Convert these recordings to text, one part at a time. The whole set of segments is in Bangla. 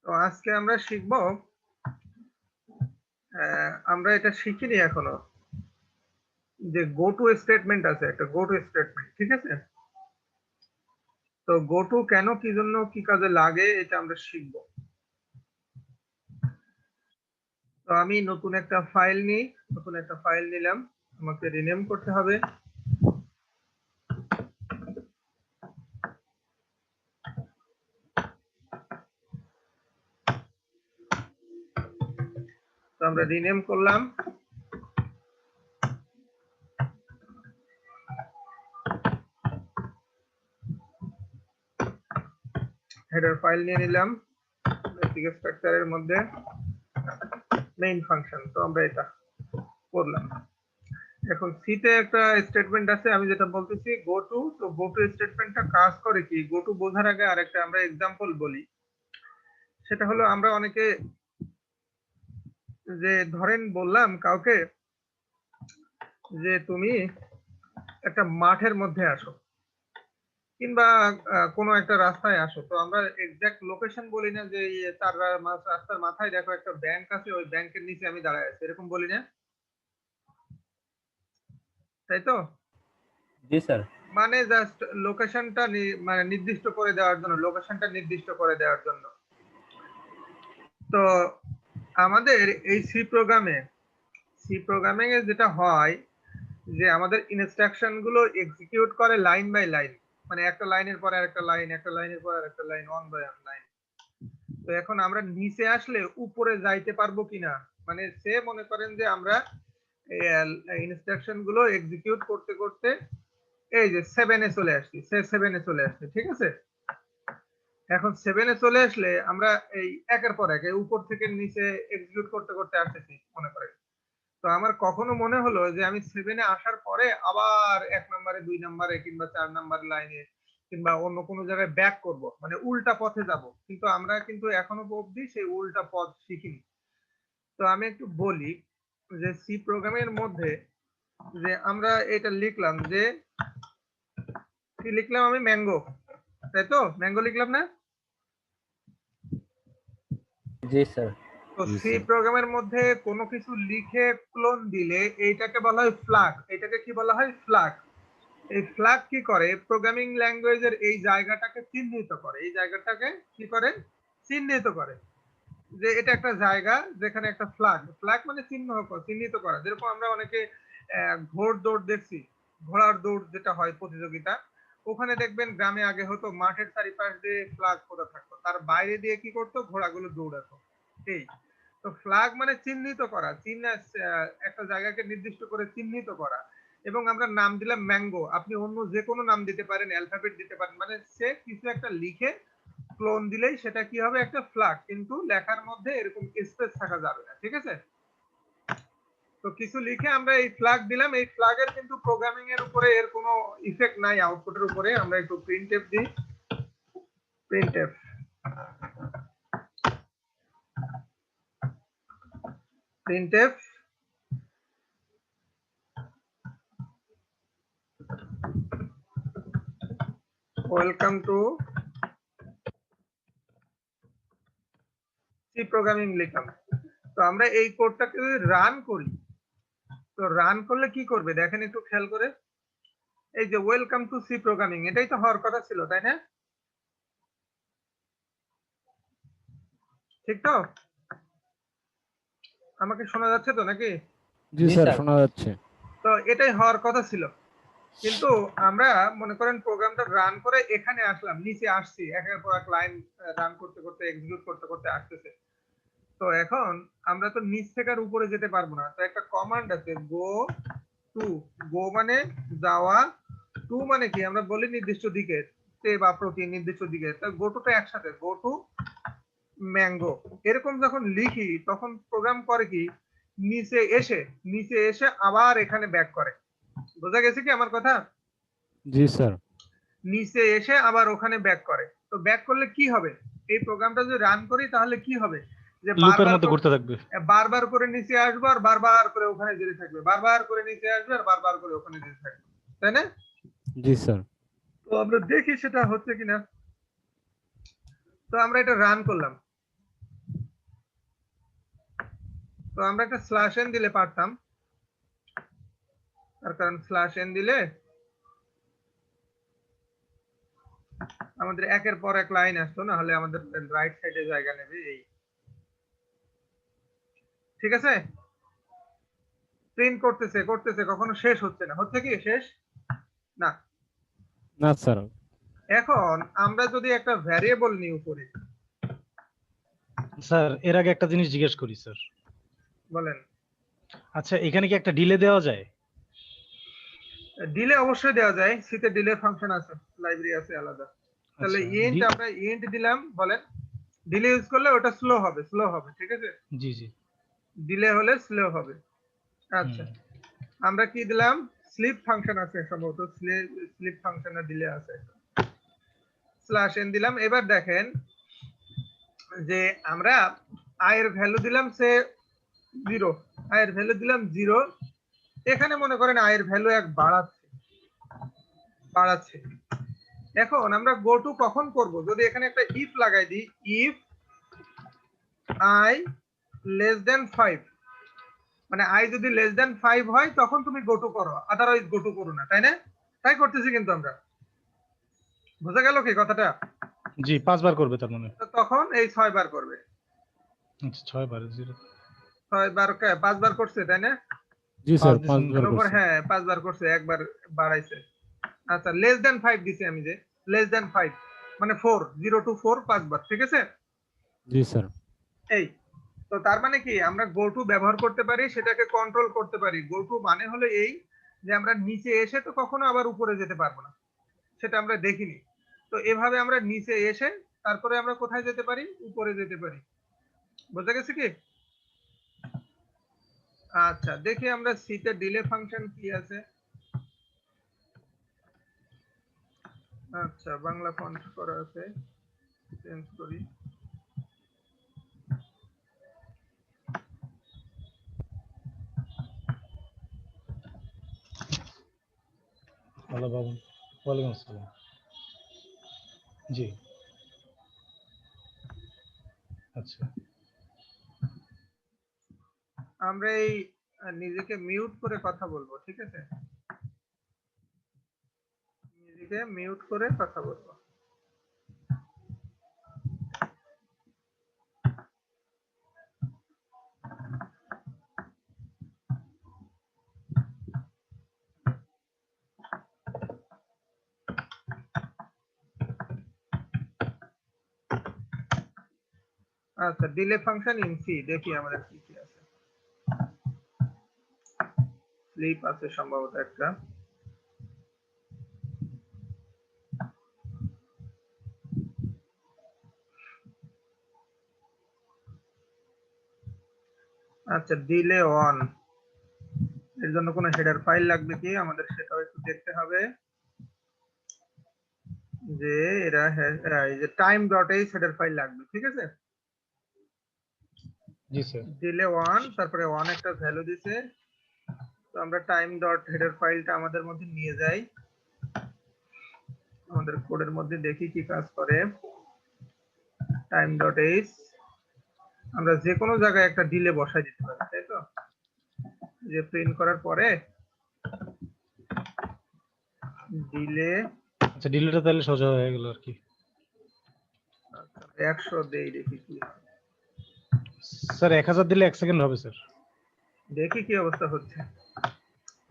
তো আজকে আমরা শিখব, আমরা এটা শিখিনি এখনো, যে গো টু স্টেটমেন্ট আছে, একটা গো টু স্টেটমেন্ট, ঠিক আছে? তো গো টু কেন, কি জন্য, কি কাজে লাগে, এটা আমরা শিখব। তো আমি নতুন একটা ফাইল নিলাম, আমাকে রিনেম করতে হবে। তো আমরা রিনেম করলাম। হেডার ফাইল নিয়ে নিলাম, বেসিক স্ট্রাকচারের মধ্যে মেইন ফাংশন। তো আমরা এটা করলাম। এখন সিতে একটা স্টেটমেন্ট আছে, আমি যেটা বলতেছি গো টু। তো গো টু স্টেটমেন্টটা কাজ করে কি, গো টু বোঝার আগে আরেকটা আমরা এক্সাম্পল বলি। সেটা হলো, আমরা অনেকে যে ধরেন বললাম কাউকে যে তুমি একটা মাঠের মধ্যে আসো, কিংবা কোনো একটা রাস্তায় আসো। তো আমরা এক্সাক্ট লোকেশন বলি না, যে তার রাস্তার মাথায় দেখো একটা ব্যাংক আছে, ওই ব্যাংকের নিচে আমি দাঁড়ায় আছি, এরকম বলি না, তাই তো? জি স্যার। মানে জাস্ট লোকেশনটা মানে নির্দিষ্ট করে দেওয়ার জন্য, তো আমাদের এই সি প্রোগ্রামিং এ যেটা হয়, যে আমাদের ইনস্ট্রাকশন গুলো এক্সিকিউট করে লাইন বাই লাইন, মানে একটা লাইনের পর আরেকটা লাইন, একটা লাইনের পর আরেকটা line, one by one line. তো এখন আমরা নিচে আসলে উপরে যাইতে পারবো কিনা, মানে সে মনে করেন যে আমরা ইনস্ট্রাকশন গুলো এক্সিকিউট করতে করতে এই যে 7 এ চলে আসছি, ঠিক আছে? এখন 7 এ চলে আসলে আমরা এই একের পর এক উপর থেকে নিচে এক্সিকিউট করতে করতে আসতেছি মনে করে। তো আমার কখনো মনে হলো যে আমি 7 এ আসার পরে আবার 1 নম্বরে, 2 নম্বরে কিংবা 4 নাম্বার লাইনে কিংবা অন্য কোনো জায়গায় ব্যাক করব, মানে উল্টা পথে যাব, কিন্তু আমরা কিন্তু এখনো অবধি সেই উল্টা পথ শিখিনি। তো আমি একটু বলি যে সি প্রোগ্রামের মধ্যে যে আমরা এটা লিখলাম, যে কি লিখলাম, আমি ম্যাঙ্গো, তাই তো? ম্যাঙ্গো লিখলাম না? জি স্যার। তো সি প্রোগ্রামের মধ্যে কোনো কিছু লিখে ক্লোন দিলে এইটাকে বলা হয় ফ্ল্যাগ। এটাকে কি বলা হয়? ফ্ল্যাগ। এই ফ্ল্যাগ কি করে, প্রোগ্রামিং ল্যাঙ্গুয়েজের এই জায়গাটাকে চিহ্নিত করে, এই জায়গাটাকে কি করে, চিহ্নিত করে, যে এটা একটা জায়গা যেখানে একটা ফ্ল্যাগ মানে চিহ্নিত করা। যেরকম আমরা অনেকে ঘোড় দৌড় দেখছি, ঘোড়ার দৌড় যেটা হয় প্রতিযোগিতা, ওখানে দেখবেন গ্রামে আগে হতো মাঠের চারিপাশ দিয়ে ফ্ল্যাগ করা থাকতো, তার বাইরে দিয়ে কি করতো, ঘোড়াগুলো দৌড়াতো। এই তো ফ্ল্যাগ মানে চিহ্নিত করা, একটা জায়গাকে নির্দিষ্ট করে চিহ্নিত করা। এবং আমরা নাম দিলাম ম্যাঙ্গো, আপনি অন্য যে কোনো নাম দিতে পারেন, অ্যালফাবেট দিতে পারেন, মানে সে কিছু একটা লিখে ক্লোন দিলেই সেটা কি হবে, একটা ফ্ল্যাগ। কিন্তু লেখার মধ্যে এরকম স্পেস থাকা যাবে না, ঠিক আছে? তো কিছু লিখে আমরা এই ফ্ল্যাগ দিলাম, এই ফ্ল্যাগের কিন্তু প্রোগ্রামিং এর উপরে এর কোনো ইফেক্ট নাই, আউটপুটের উপরে। আমরা একটু প্রিন্টএফ দিই, printf printf welcome to C programming লিখলাম। তো আমরা এই কোডটাকে যদি রান করি, তো রান করলে কি করবে দেখেন একটু খেয়াল করে। এই যে ওয়েলকাম টু সি প্রোগ্রামিং, এটাই তো হওয়ার কথা ছিল, তাই না? ঠিক তো? আমাকে শোনা যাচ্ছে তো নাকি? জি স্যার, শোনা যাচ্ছে। তো এটাই হওয়ার কথা ছিল, কিন্তু আমরা মনে করেন প্রোগ্রামটা রান করে এখানে আসলাম, নিচে আসছি, একের পর এক লাইন রান করতে করতে, এক্সিকিউট করতে করতে আসতেছে। তো এখন আমরা তো নিচ থেকে আর উপরে যেতে পারবো না, তো একটা কমান্ড আছে গো টু। গো মানে যাওয়া, টু মানে কি, আমরা বলি নির্দিষ্ট দিকে, বা প্রতি নির্দিষ্ট দিকে। তো গো টু তো একসাথে, গো টু ম্যাঙ্গো, এরকম যখন লিখি তখন প্রোগ্রাম করে কি, নিচে এসে আবার এখানে ব্যাক করে। বোঝা গেছে কি আমার কথা? জি স্যার। নিচে এসে আবার ওখানে ব্যাক করে। তো ব্যাক করলে কি হবে, এই প্রোগ্রামটা যদি রান করি তাহলে কি হবে, যে লুপের মধ্যে ঘুরতে থাকবে, বারবার করে নিচে আসবে আর বারবার করে ওখানে যেতে থাকবে, বারবার করে নিচে আসবে আর বারবার করে ওখানে যেতে থাকবে, তাই না? জি স্যার। তো আমরা দেখি সেটা হচ্ছে কিনা। তো আমরা এটা রান করলাম, তো আমরা একটা স্ল্যাশ এন দিলে পারতাম, তার কারণ স্ল্যাশ এন দিলে আমাদের একের পর এক লাইন আসতো, না হলে আমাদের রাইট সাইডে জায়গা নেবে এই। ঠিক আছে, প্রিন্ট করতেছে করতেছে কখনো শেষ হচ্ছে না, হচ্ছে কি শেষ না। না স্যার। এখন আমরা যদি একটা ভ্যারিয়েবল নিউ করি, স্যার এর আগে একটা জিনিস জিজ্ঞেস করি স্যার। বলেন। আচ্ছা এখানে কি একটা ডিলে দেওয়া যায়? ডিলে অবশ্যই দেওয়া যায়, সিতে ডিলে ফাংশন আছে, লাইব্রেরি আছে আলাদা। তাহলে আচ্ছা, ইন্ট আমরা ইন্ট দিলাম, বলেন ডিলে ইউজ করলে ওটা স্লো হবে, স্লো হবে, ঠিক আছে, জি জি। ডিলে হলে স্লো হবে। আচ্ছা, আমরা কি দিলাম, স্লিপ ফাংশন আছে সম্ভবত, স্লিপ ফাংশনে ডিলে আছে, স্ল্যাশ এন দিলাম। এবার দেখেন যে আমরা i এর ভ্যালু দিলাম সে 0, i এর ভ্যালু দিলাম 0, এখানে মনে করেন i এর ভ্যালু 1 বাড়াচ্ছে। এখন আমরা গো টু কখন করব, যদি এখানে একটা ইফ লাগাই দিই, ইফ i লেস দেন 5, মানে i যদি লেস দেন 5 হয় তখন তুমি গো টু করো, আদারওয়াইজ গো টু করো না, তাই না? তাই করতেছি কিন্তু আমরা, বুঝা গেল কি কথাটা? জি 5 বার করবে তার মানে। তো তখন এই 6 বার করবে। আচ্ছা 6 বার 0 6 বার 5 বার করছে, তাই না? জি স্যার 5 5 বার উপর করছি। হ্যাঁ 5 বার করছে, একবার বাড়াইছে। আচ্ছা লেস দেন 5 দিছি আমি, যে লেস দেন 5 মানে 4, 0 টু 4 5 বার, ঠিক আছে। জি স্যার। এই তো তার মানে কি আমরা গো টু ব্যবহার করতে পারি, সেটাকে কন্ট্রোল করতে পারি। গো টু মানে হলো এই যে আমরা নিচে এসে তো কখনো আবার উপরে যেতে পারবো না, সেটা আমরা দেখিনি। তো এভাবে আমরা নিচে এসে তারপরে আমরা কোথায় যেতে পারি, উপরে যেতে পারি, বুঝা গেছে কি? আচ্ছা দেখি আমরা সিতে ডিলে ফাংশন কি আছে। আচ্ছা বাংলা ফন্ট করা আছে, চেঞ্জ করি। হ্যালো বাবু, ওয়ালাইকুম আসসালাম। জি আচ্ছা আমরা এই নিজেকে মিউট করে কথা বলবো, ঠিক আছে, নিজেকে মিউট করে কথা বলবো। আচ্ছা ডিলে ফাংশন ইন সি, দেখি আমাদের কি কি আছে। স্লিপ আছে সম্ভবত একটা। আচ্ছা ডিলে অন, এর জন্য কোনো হেডার ফাইল লাগবে কি আমাদের, সেটাও একটু দেখতে হবে। যে এরা এই যে time dot H header file লাগবে, ঠিক আছে। জি স্যার। ডিলে 1 তারপরে 1 একটা ভ্যালু দিছে, তো আমরা টাইম ডট হেডার ফাইলটা আমাদের মধ্যে নিয়ে যাই, আমাদের কোডের মধ্যে দেখি কি কাজ করে। টাইম ডট এইচ, আমরা যে কোনো জায়গায় একটা ডিলে বসাই দিতে পারি, তাই তো, যে প্রিন্ট করার পরে ডিলে আচ্ছা ডিলেটা তাহলে সোজা হয়ে গেল আর কি। 100 দেই, দেখি কি হয়। স্যার 1000 দিলে 1 সেকেন্ড হবে স্যার। দেখি কি অবস্থা হচ্ছে,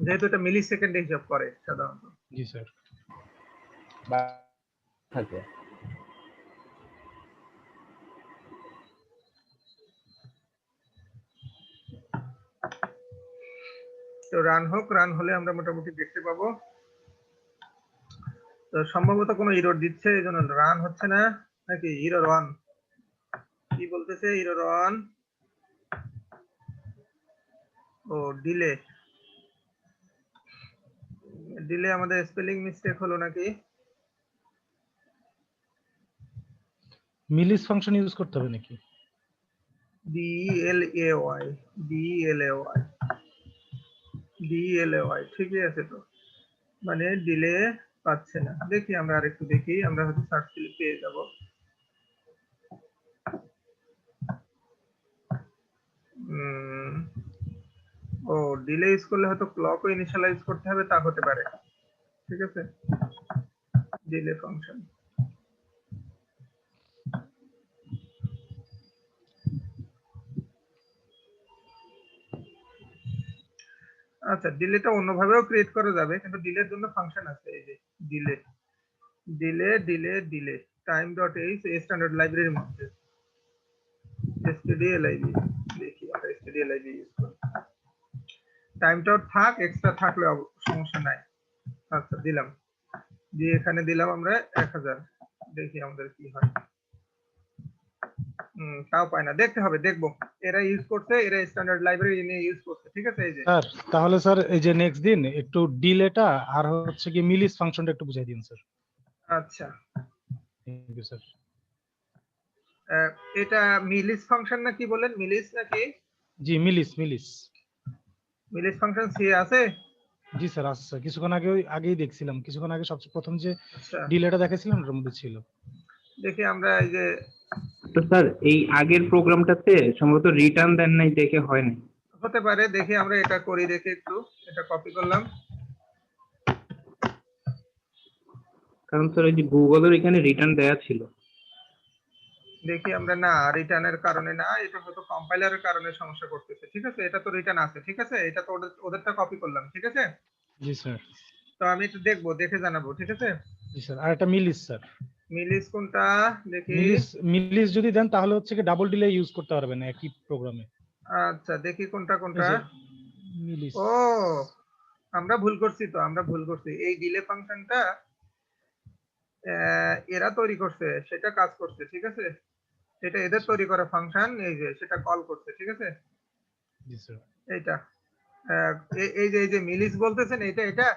যেহেতু এটা মিলি সেকেন্ডে হিসাব করে সাধারণত। জি স্যার। থাকে তো রান হোক, রান হলে আমরা মোটামুটি দেখতে পাবো। তো সম্ভবত কোনো এরর দিচ্ছে, এই জন্য রান হচ্ছে না, নাকি এরর অন, কি বলতেছে এরর অন। ও ডিলে, ডিলে আমাদের স্পেলিং মিস্টেক হলো নাকি? মিলিস ফাংশন ইউজ করতে হবে নাকি? DLAY, DLAY, DLAY, ঠিকই আছে তো, মানে ডিলে পাচ্ছে না। দেখি আমরা আরেকটু দেখি, আমরা হয়তো সার্চ দিলে পেয়ে যাব। ডিলে ইউজ করলে হয়তো ক্লকও ইনিশিয়ালাইজ করতে হবে, তা হতে পারে। ঠিক আছে, ডিলে ফাংশন। আচ্ছা, ডিলেটা অন্যভাবেও ক্রিয়েট করা যাবে, কিন্তু ডিলের জন্য ফাংশন আছে। এই যে delay delay delay delay time dot H standard লাইব্রেরির মধ্যে stdlib, দেখি আমরা stdlib ইউজ করি। টাইমটাও থাক, এক্সট্রা থাকলে সমস্যা নাই। আচ্ছা, দিলাম, দিয়ে এখানে দিলাম আমরা 1000। দেখি আমাদের কি হয়। তাও পায় না, দেখতে হবে, দেখবো। এরা ইউজ করছে, এরা স্ট্যান্ডার্ড লাইব্রেরি নিয়ে ইউজ করছে। ঠিক আছে, এই যে স্যার তাহলে স্যার এই যে নেক্সট দিন একটু ডিলেটা আর হচ্ছে কি মিলিস ফাংশনটা একটু বুঝাই দিন স্যার। আচ্ছা, থ্যাংক ইউ স্যার। এটা মিলিস ফাংশন না কি বলেন? মিলিস নাকি? জি মিলিস মিলিস। মিলিস ফাংশন সি আছে? জি স্যার আছে স্যার, কিছুক্ষণ আগেই দেখছিলাম, কিছুক্ষণ আগে সবচেয়ে প্রথম যে আচ্ছা, ডিলেটা দেখাইছিলাম ওটার মধ্যে ছিল। দেখি আমরা এই যে তো স্যার এই আগের প্রোগ্রামটাতে সম্ভবত রিটার্ন দেন নাই, দেখে হয় না। হতে পারে, দেখি আমরা এটা করি, দেখি একটু। এটা কপি করলাম। কারণ স্যার ওই যে গুগলের এখানে রিটার্ন দেয়া ছিল। দেখি আমরা, না রিটার্নের কারণে না, এটা হয়তো কম্পাইলারের কারণে সমস্যা করতেছে। ঠিক আছে, এটা তো রিটার্ন আছে। ঠিক আছে, এটা তো ওদেরটা কপি করলাম। ঠিক আছে, জি স্যার। তো আমি একটু দেখবো, দেখে জানাবো। ঠিক আছে, জি স্যার। আর একটা মিলিস স্যার। মিলিস কোনটা দেখি? মিলিস যদি দেন তাহলে হচ্ছে কি ডাবল ডিলে ইউজ করতে পারবেন একই প্রোগ্রামে। আচ্ছা, দেখি কোনটা কোনটা। মিলিস। ও, আমরা ভুল করছি তো, আমরা ভুল করছি। এই ডিলে ফাংশনটা এরা তৈরি করছে, সেটা কাজ করছে। ঠিক আছে, এটা এদের তৈরি করা ফাংশন, এই যে সেটা কল করছে। ঠিক আছে, জি স্যার। এইটা এই যে মিলিস বলতেছেন, এটা এটা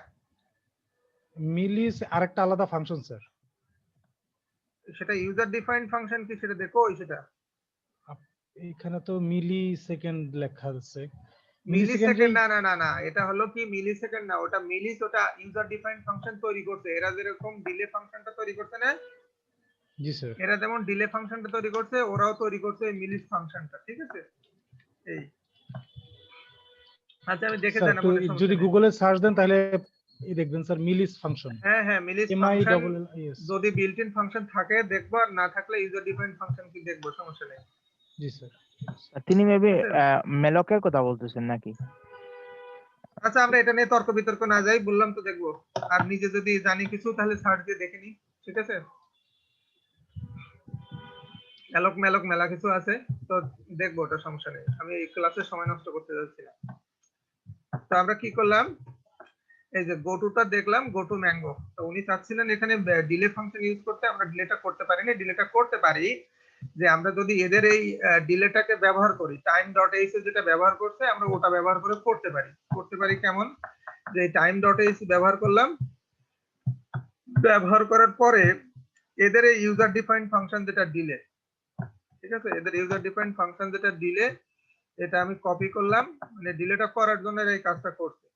মিলিস আরেকটা আলাদা ফাংশন স্যার। সেটা ইউজার ডিফাইন্ড ফাংশন কি সেটা দেখো। সেটা এখানে তো মিলি সেকেন্ড লেখা আছে। মিলি সেকেন্ড না না না না, এটা হলো কি মিলি সেকেন্ড না, ওটা মিলিস, ওটা ইউজার ডিফাইন্ড ফাংশন তৈরি করছে। এরা যেরকম ডিলে ফাংশনটা তৈরি করছে না, জি স্যার। এরা যেমন ডিলে ফাংশনটা তৈরি করছে, ওরাও তৈরি করছে মিলিস ফাংশনটা। ঠিক আছে, এই আচ্ছা, আমি দেখে স্যার জানাবো। যদি গুগলে সার্চ দেন তাহলে এই দেখবেন স্যার মিলিস ফাংশন। হ্যাঁ হ্যাঁ, millis M I function double L S. যদি বিল্ট ইন ফাংশন থাকে দেখবো, আর না থাকলে ইউজার ডিফাইন্ড ফাংশন কি দেখবো, সমস্যা নেই। জি স্যার। তিনি মেবি মেলকের কথা বলতেছেন নাকি? আচ্ছা, আমরা এটা নিয়ে তর্ক বিতর্ক না যাই, বললাম তো দেখবো। আর নিজে যদি জানি কিছু তাহলে সার্চ দিয়ে দেখে নি। ঠিক আছে, এলক মেলক মেলা কিছু আছে, তো দেখবো, ওটা সমস্যা নেই। আমি এই ক্লাসে সময় নষ্ট করতে যাচ্ছি না। তো আমরা কি করলাম, এই যে গো টুটা দেখলাম, গো টু ম্যাঙ্গো। তো উনি চাচ্ছিলেন এখানে ডিলে ফাংশন ইউজ করতে, আমরা ডিলেটা করতে পারিনি। ডিলেটা করতে পারি যে আমরা যদি এদের এই ডিলেটাকে ব্যবহার করি, টাইম ডট এইচ যেটা ব্যবহার করছে, আমরা ওটা ব্যবহার করে করতে পারি। করতে পারি কেমন, যে টাইম ডট এইচ ব্যবহার করলাম, ব্যবহার করার পরে এদের এই ইউজার ডিফাইন্ড ফাংশন যেটা ডিলে, ঠিক আছে, এদের ইউজার ডিফাইন্ড ফাংশন যেটা ডিলে, এটা আমি কপি করলাম, মানে ডিলেটা করার জন্য এই কাজটা করছে।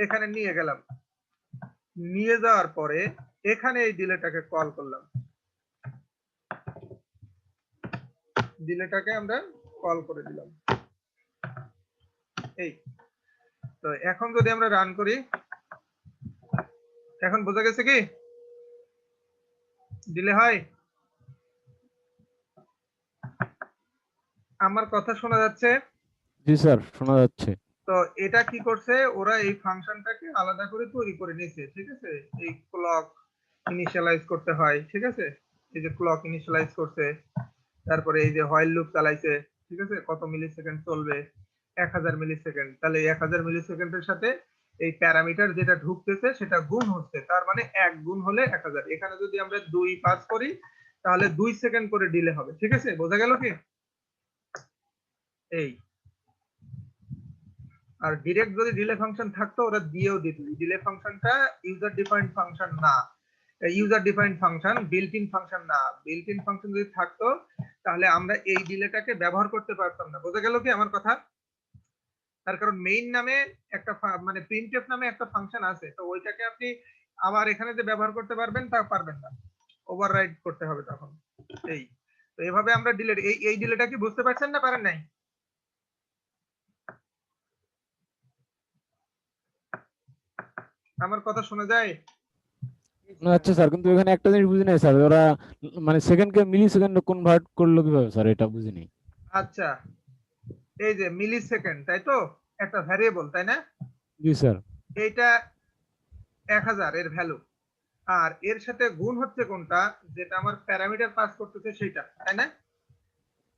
এখানে নিয়ে গেলাম, নিয়ে যাওয়ার পরে এখানে এই ডিলেটাকে কল করলাম, ডিলেটাকে আমরা কল করে দিলাম। এই তো এখন যদি আমরা রান করি, এখন বোঝা গেছে কি ডিলে হয়? আমার কথা শোনা যাচ্ছে? জি স্যার, শোনা যাচ্ছে। তো এটা কি করছে, ওরা এই ফাংশনটাকে আলাদা করে তৈরি করে নিয়েছে। ঠিক আছে, এই ক্লক ইনিশিয়ালাইজ করতে হয়। ঠিক আছে, এই যে ক্লক ইনিশিয়ালাইজ করছে, তারপরে এই যে হোয়াইল লুপ চালাইছে। ঠিক আছে, কত মিলি সেকেন্ড চলবে, 1000 মিলি সেকেন্ড। তাহলে 1000 মিলি সেকেন্ডের সাথে এই প্যারামিটার যেটা ঢুকতেছে সেটা গুণ হচ্ছে, তার মানে 1 গুণ হলে 1000। এখানে যদি আমরা 2 পাস করি তাহলে 2 সেকেন্ড করে ডিলে হবে। ঠিক আছে, বোঝা গেল কি? এই আর ডিরেক্ট যদি ডিলে ফাংশন থাকতো ওরা দিয়েও দিত। ডিলে ফাংশনটা ইউজার ডিফাইন্ড ফাংশন না, user defined function, built in function না। বিল্ট ইন ফাংশন যদি থাকতো তাহলে আমরা এই ডিলেটাকে ব্যবহার করতে পারতাম না। বোঝা গেল কি আমার কথা? তার কারণ মেইন নামে একটা মানে প্রিন্টএফ নামে একটা ফাংশন আছে, তো ওইটাকে আপনি আবার এখানে যে ব্যবহার করতে পারবেন তা পারবেন না, ওভাররাইড করতে হবে তখন। এই তো এইভাবে আমরা ডিলেট, এই ডিলেটা কি বুঝতে পারছেন না পারেন নাই? আমার কথা শোনা যায়? না, আচ্ছা স্যার, কিন্তু এখানে একটা জিনিস বুঝি নাই স্যার, ওরা মানে সেকেন্ডকে মিলি সেকেন্ডে কনভার্ট করলো কিভাবে স্যার, এটা বুঝিনি। আচ্ছা, এই যে মিলি সেকেন্ড, তাই তো, একটা ভ্যারিয়েবল, তাই না? জি স্যার। এইটা 1000 এর ভ্যালু, আর এর সাথে গুণ হচ্ছে কোনটা, যেটা আমার প্যারামিটার পাস করতেছে সেটা, তাই না?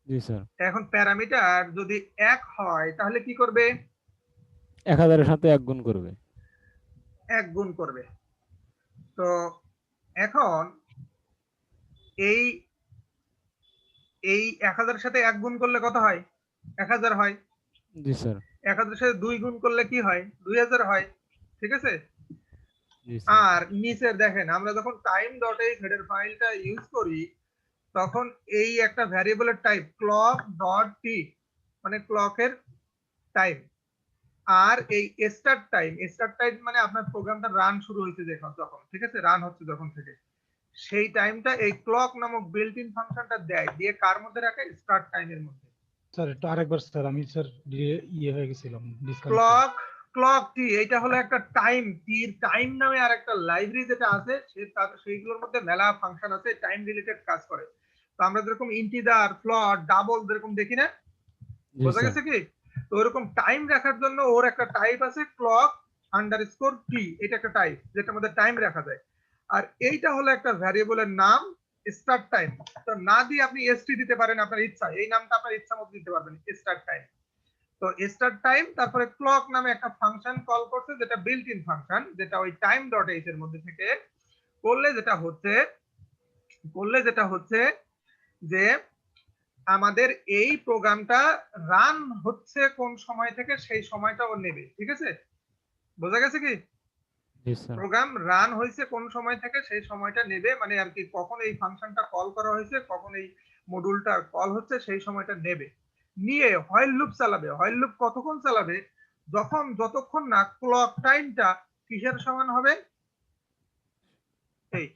জি স্যার। এখন প্যারামিটার যদি 1 হয় তাহলে কি করবে? 1000 এর সাথে 1 গুণ করবে। 1 গুণ করবে। তো এখন এই এই 1000 এর সাথে 1 গুণ করলে কত হয়? 1000 হয়। জি স্যার। 1000 এর সাথে 2 গুণ করলে কি হয়? 2000 হয়। ঠিক আছে? জি স্যার। আর নিচের দেখেন, আমরা যখন time.h হেডার ফাইলটা ইউজ করি তখন এই একটা ভ্যারিয়েবলের টাইপ clock.t, মানে ক্লকের টাইম। আর এই স্টার্ট টাইম মানে আপনার প্রোগ্রামটা রান শুরু হয়েছে যখন, ঠিক আছে, রান হচ্ছে যখন থেকে, সেই টাইমটা এই ক্লক নামক বিল্ট ইন ফাংশনটা দেয়, দিয়ে কার মধ্যে রাখে? স্টার্ট টাইমের মধ্যে। স্যার একটু আরেকবার স্যার, আমি স্যার ইয়ে হয়ে গেছিলাম, ডিসকানেক্টেড। ক্লক টি, এইটা হলো একটা টাইম, টির টাইম নামে আর একটা লাইব্রেরি যেটা আছে, সেইগুলোর মধ্যে মেলা ফাংশন আছে টাইম রিলেটেড কাজ করে। তো আমরা যেরকম ইন্টিজার, ফ্লোট, ডাবল যেরকম দেখি না, জি বোঝা স্যার। গেছে কি? তো ওরকম টাইম রাখার জন্য ওর একটা টাইপ আছে ক্লক আন্ডারস্কোর টি, এটা একটা টাইপ যেটার মধ্যে টাইম রাখা যায়। আর এইটা হলো একটা ভ্যারিয়েবলের নাম স্টার্ট টাইম। তো না দিয়ে আপনি এসটি দিতে পারেন আপনার ইচ্ছা, এই নামটা আপনার ইচ্ছা মতো দিতে পারবেন, স্টার্ট টাইম। তো স্টার্ট টাইম, তারপরে ক্লক নামে একটা ফাংশন কল করছে, যেটা বিল্ট ইন ফাংশন, যেটা ওই time.h এর মধ্যে থেকে করলে যেটা হচ্ছে যে আমাদের এই প্রোগ্রামটা রান হচ্ছে কোন সময় থেকে সেই সময়টা ও নেবে। ঠিক আছে, বোঝা গেছে কি? জি স্যার। প্রোগ্রাম রান হয়েছে কোন সময় থেকে সেই সময়টা নেবে, মানে আর কি, কখন এই ফাংশনটা কল করা হয়েছে, কখন এই মডিউলটা কল হচ্ছে সেই সময়টা নেবে, নিয়ে হোয়াইল লুপ চালাবে। হোয়াইল লুপ কতক্ষণ চালাবে? যতক্ষণ না ক্লক টাইমটা কিসের সমান হবে? এই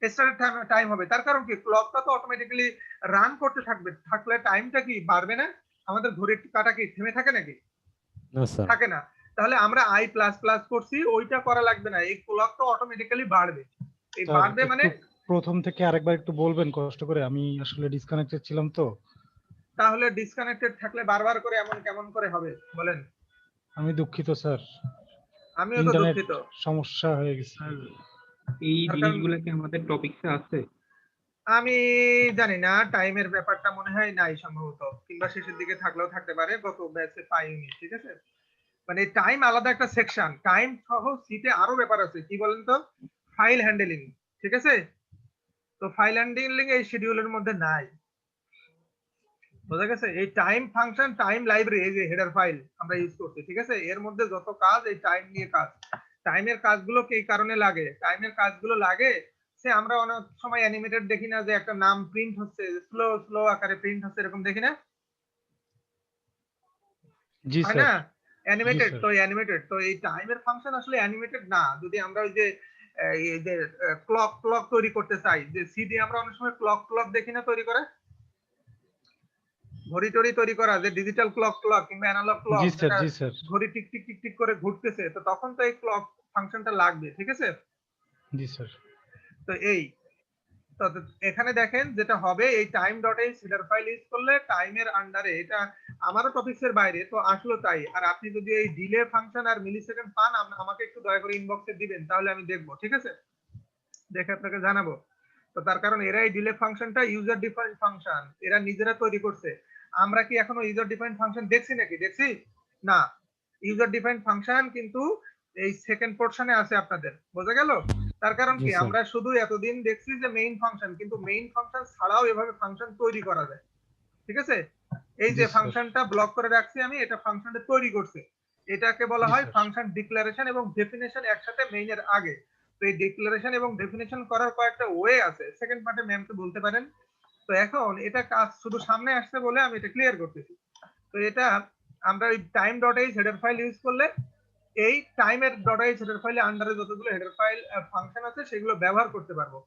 স্টার্ট টাইম হবে। তার কারণ কি, ক্লকটা তো অটোমেটিক্যালি রান করতে থাকলে টাইমটা কি বাড়বে না? আমাদের ঘড়ির কাঁটা কি থেমে থাকে নাকি? না স্যার। থাকে না। তাহলে আমরা i++ করছি, ওইটা করা লাগবে না, এই ক্লকটা অটোমেটিক্যালি বাড়বে। এই স্যার বাড়বে মানে, একটু প্রথম থেকে আরেকবার একটু বলবেন কষ্ট করে, আমি আসলে ডিসকানেক্টেড ছিলাম তো। তাহলে ডিসকানেক্টেড থাকলে বারবার করে এমন কেমন করে হবে বলেন? আমি দুঃখিত স্যার, আমিও তো ইন্টারনেট দুঃখিত। সমস্যা হয়ে গেছে। আর এই তার কারণ জিনিসগুলো কি আমাদের টপিকসে আছে? আমি জানি না, টাইমের ব্যাপারটা মনে হয় নাই সম্ভবত, কিংবা শেষের দিকে থাকলেও থাকতে পারে, গত ব্যাচে পাইনি। ঠিক আছে, মানে টাইম আলাদা একটা সেকশন, টাইম সহ সিটে আরো ব্যাপার আছে, কি বলেন তো? File handling. ঠিক আছে, তো ফাইল হ্যান্ডলিং এই শিডিউলের মধ্যে নাই। বোঝা গেছে? এই টাইম ফাংশন, টাইম লাইব্রেরি, এই যে হেডার ফাইল আমরা ইউজ করছি, ঠিক আছে, এর মধ্যে যত কাজ এই টাইম নিয়ে কাজ। টাইমের কাজগুলো কি কারণে লাগে? টাইমের কাজগুলো লাগে সে আমরা অনেক সময় অ্যানিমেটেড দেখি না, যে একটা নাম প্রিন্ট হচ্ছে, স্লো স্লো আকারে প্রিন্ট হচ্ছে, এরকম দেখি না, জি হয় স্যার। না? Animated, sir. তো অ্যানিমেটেড, তো এই টাইমের ফাংশন আসলে অ্যানিমেটেড না। যদি আমরা ওই যে এই যে ক্লক তৈরি করতে চাই, যে সি দিয়ে আমরা অনেক সময় ক্লক দেখি না তৈরি করে, ঘড়ি টড়ি তৈরি করা, যে ডিজিটাল ক্লক কিংবা অ্যানালগ ক্লক, জি স্যার। যেটা জি স্যার। ঘড়ি টিক টিক টিক টিক করে ঘুরতেছে, তো তখন তো এই ক্লক ফাংশনটা লাগবে। ঠিক আছে, জি স্যার। তো এই তো এখানে দেখেন যেটা হবে, এই time.h হেডার ফাইল ইউজ করলে টাইমের আন্ডারে, এটা আমারও টপিকসের বাইরে তো আসলো তাই। আর আপনি যদি এই ডিলে ফাংশন আর মিলি সেকেন্ড পান, আমাকে একটু দয়া করে ইনবক্সে দিবেন, তাহলে আমি দেখবো। ঠিক আছে, দেখে আপনাকে জানাবো। তো তার কারণ এরা এই ডিলে ফাংশনটা ইউজার ডিফাইন্ড ফাংশন, এরা নিজেরা তৈরি করছে। আমরা কি এখনো ইউজার ডিফাইন্ড ফাংশন দেখছি নাকি? দেখছি না। ইউজার ডিফাইন্ড ফাংশন কিন্তু এই সেকেন্ড পোর্শনে আছে আপনাদের, বোঝা গেল? তার কারণ জি কি, স্যার। আমরা শুধু এতদিন দেখছি যে মেইন ফাংশন, কিন্তু মেইন ফাংশন ছাড়াও এভাবে ফাংশন তৈরি করা যায়। ঠিক আছে, এই জি যে স্যার। ফাংশনটা ব্লক করে রাখছি আমি, এটা ফাংশনটা তৈরি করছে। এটাকে বলা জি হয় স্যার। ফাংশন ডিক্লারেশন এবং ডেফিনেশন একসাথে মেইনের আগে। তো এই ডিক্লারেশন এবং ডেফিনেশন করার কয়েকটা ওয়ে আছে, সেকেন্ড পার্টে ম্যামকে বলতে পারেন। তো এখন এটা কাজ শুধু সামনে আসছে বলে আমি এটা ক্লিয়ার করতেছি। তো এটা আমরা ওই time.h হেডার ফাইল ইউজ করলে এই টাইমের .h হেডার ফাইলে আন্ডারে যতগুলো হেডার ফাইল ফাংশন আছে সেগুলো ব্যবহার করতে পারবো।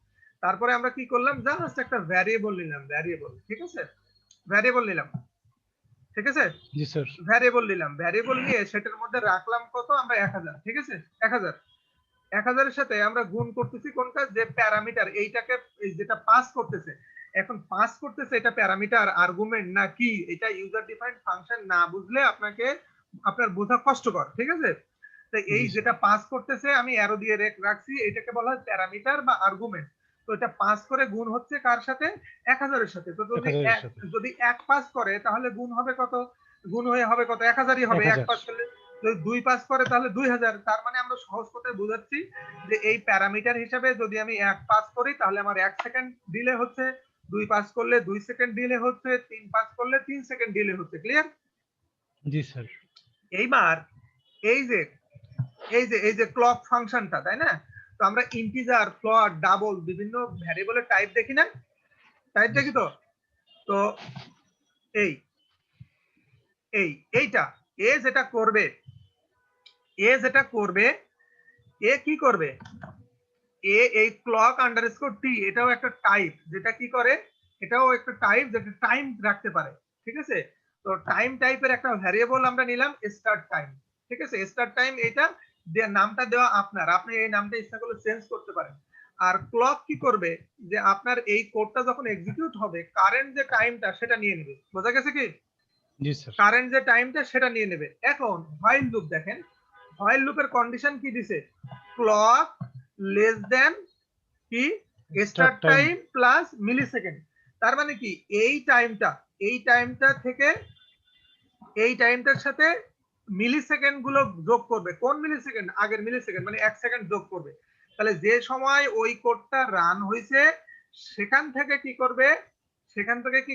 তারপরে আমরা কি করলাম, জাস্ট একটা ভ্যারিয়েবল নিলাম, ভ্যারিয়েবল। ঠিক আছে, ভ্যারিয়েবল নিলাম। ঠিক আছে, জি স্যার। ভ্যারিয়েবল নিলাম, ভ্যারিয়েবল নিয়ে সেটার মধ্যে রাখলাম কত, আমরা 1000। ঠিক আছে, 1000 1000 এর সাথে আমরা গুণ করতেছি কোনটা, যে প্যারামিটার এইটাকে যেটা পাস করতেছে, এখন পাস করতেছে এটা প্যারামিটার আর্গুমেন্ট না কি, এটা ইউজার ডিফাইন্ড ফাংশন না বুঝলে আপনার বোঝা কষ্টকর, ঠিক আছে? তো এই যেটা পাস করতেছে আমি অ্যারো দিয়ে রাখছি, এটাকে বলা হয় প্যারামিটার বা আর্গুমেন্ট। তো এটা পাস করে গুণ হচ্ছে কার সাথে, 1000 এর সাথে। তো যদি 1 পাস করে তাহলে গুণ হবে কত, গুণ হয়ে হবে কত, 1000ই হবে। 1 পাস করলে যদি 2 পাস করে তাহলে 2000। তার মানে আমরা সহজ কথায় বোঝাচ্ছি যে এই প্যারামিটার হিসাবে যদি আমি 1 পাস করি তাহলে আমার 1 সেকেন্ড ডিলে হচ্ছে, 2 পাস করলে 2 সেকেন্ড ডিলে হচ্ছে, 3 পাস করলে 3 সেকেন্ড ডিলে হচ্ছে। ক্লিয়ার? জি স্যার। এইবার এই যে এই যে ক্লক ফাংশনটা, তাই না? তো আমরা ইন্টিজার, ফ্লোট, ডাবল বিভিন্ন ভ্যারিয়েবলের টাইপ দেখি না, টাইপ দেখি তো। তো এইটা এ যেটা করবে, এ কি করবে, এই ক্লক আন্ডারস্কোর টি, এটাও একটা টাইপ, যেটা কি করে, এটাও একটা টাইপ যেটা টাইম রাখতে পারে, ঠিক আছে? তো টাইম টাইপের একটা ভ্যারিয়েবল আমরা নিলাম স্টার্ট টাইম, ঠিক আছে? স্টার্ট টাইম এটা নামটা দেওয়া আপনার, আপনি এই নামটা ইচ্ছা করলে চেঞ্জ করতে পারেন। আর ক্লক কি করবে, যে আপনার এই কোডটা যখন এক্সিকিউট হবে কারেন্ট যে টাইমটা সেটা নিয়ে নেবে। বোঝা গেছে কি? জি স্যার। কারেন্ট যে টাইমটা সেটা নিয়ে নেবে। এখন হোয়াইল লুপ দেখেন, হোয়াইল লুপের কন্ডিশন কি দিছে, ক্লক লেস দেন কি স্টার্ট টাইম প্লাস মিলিসেকেন্ড। তার মানে কি এই টাইমটা থেকে এই টাইমটার সাথে মিলিসেকেন্ড গুলো যোগ করবে। কোন মিলিসেকেন্ড? আগের মিলিসেকেন্ড, মানে 1 সেকেন্ড যোগ করবে। তাহলে যে সময় ওই কোডটা রান হয়েছে সেখান থেকে কি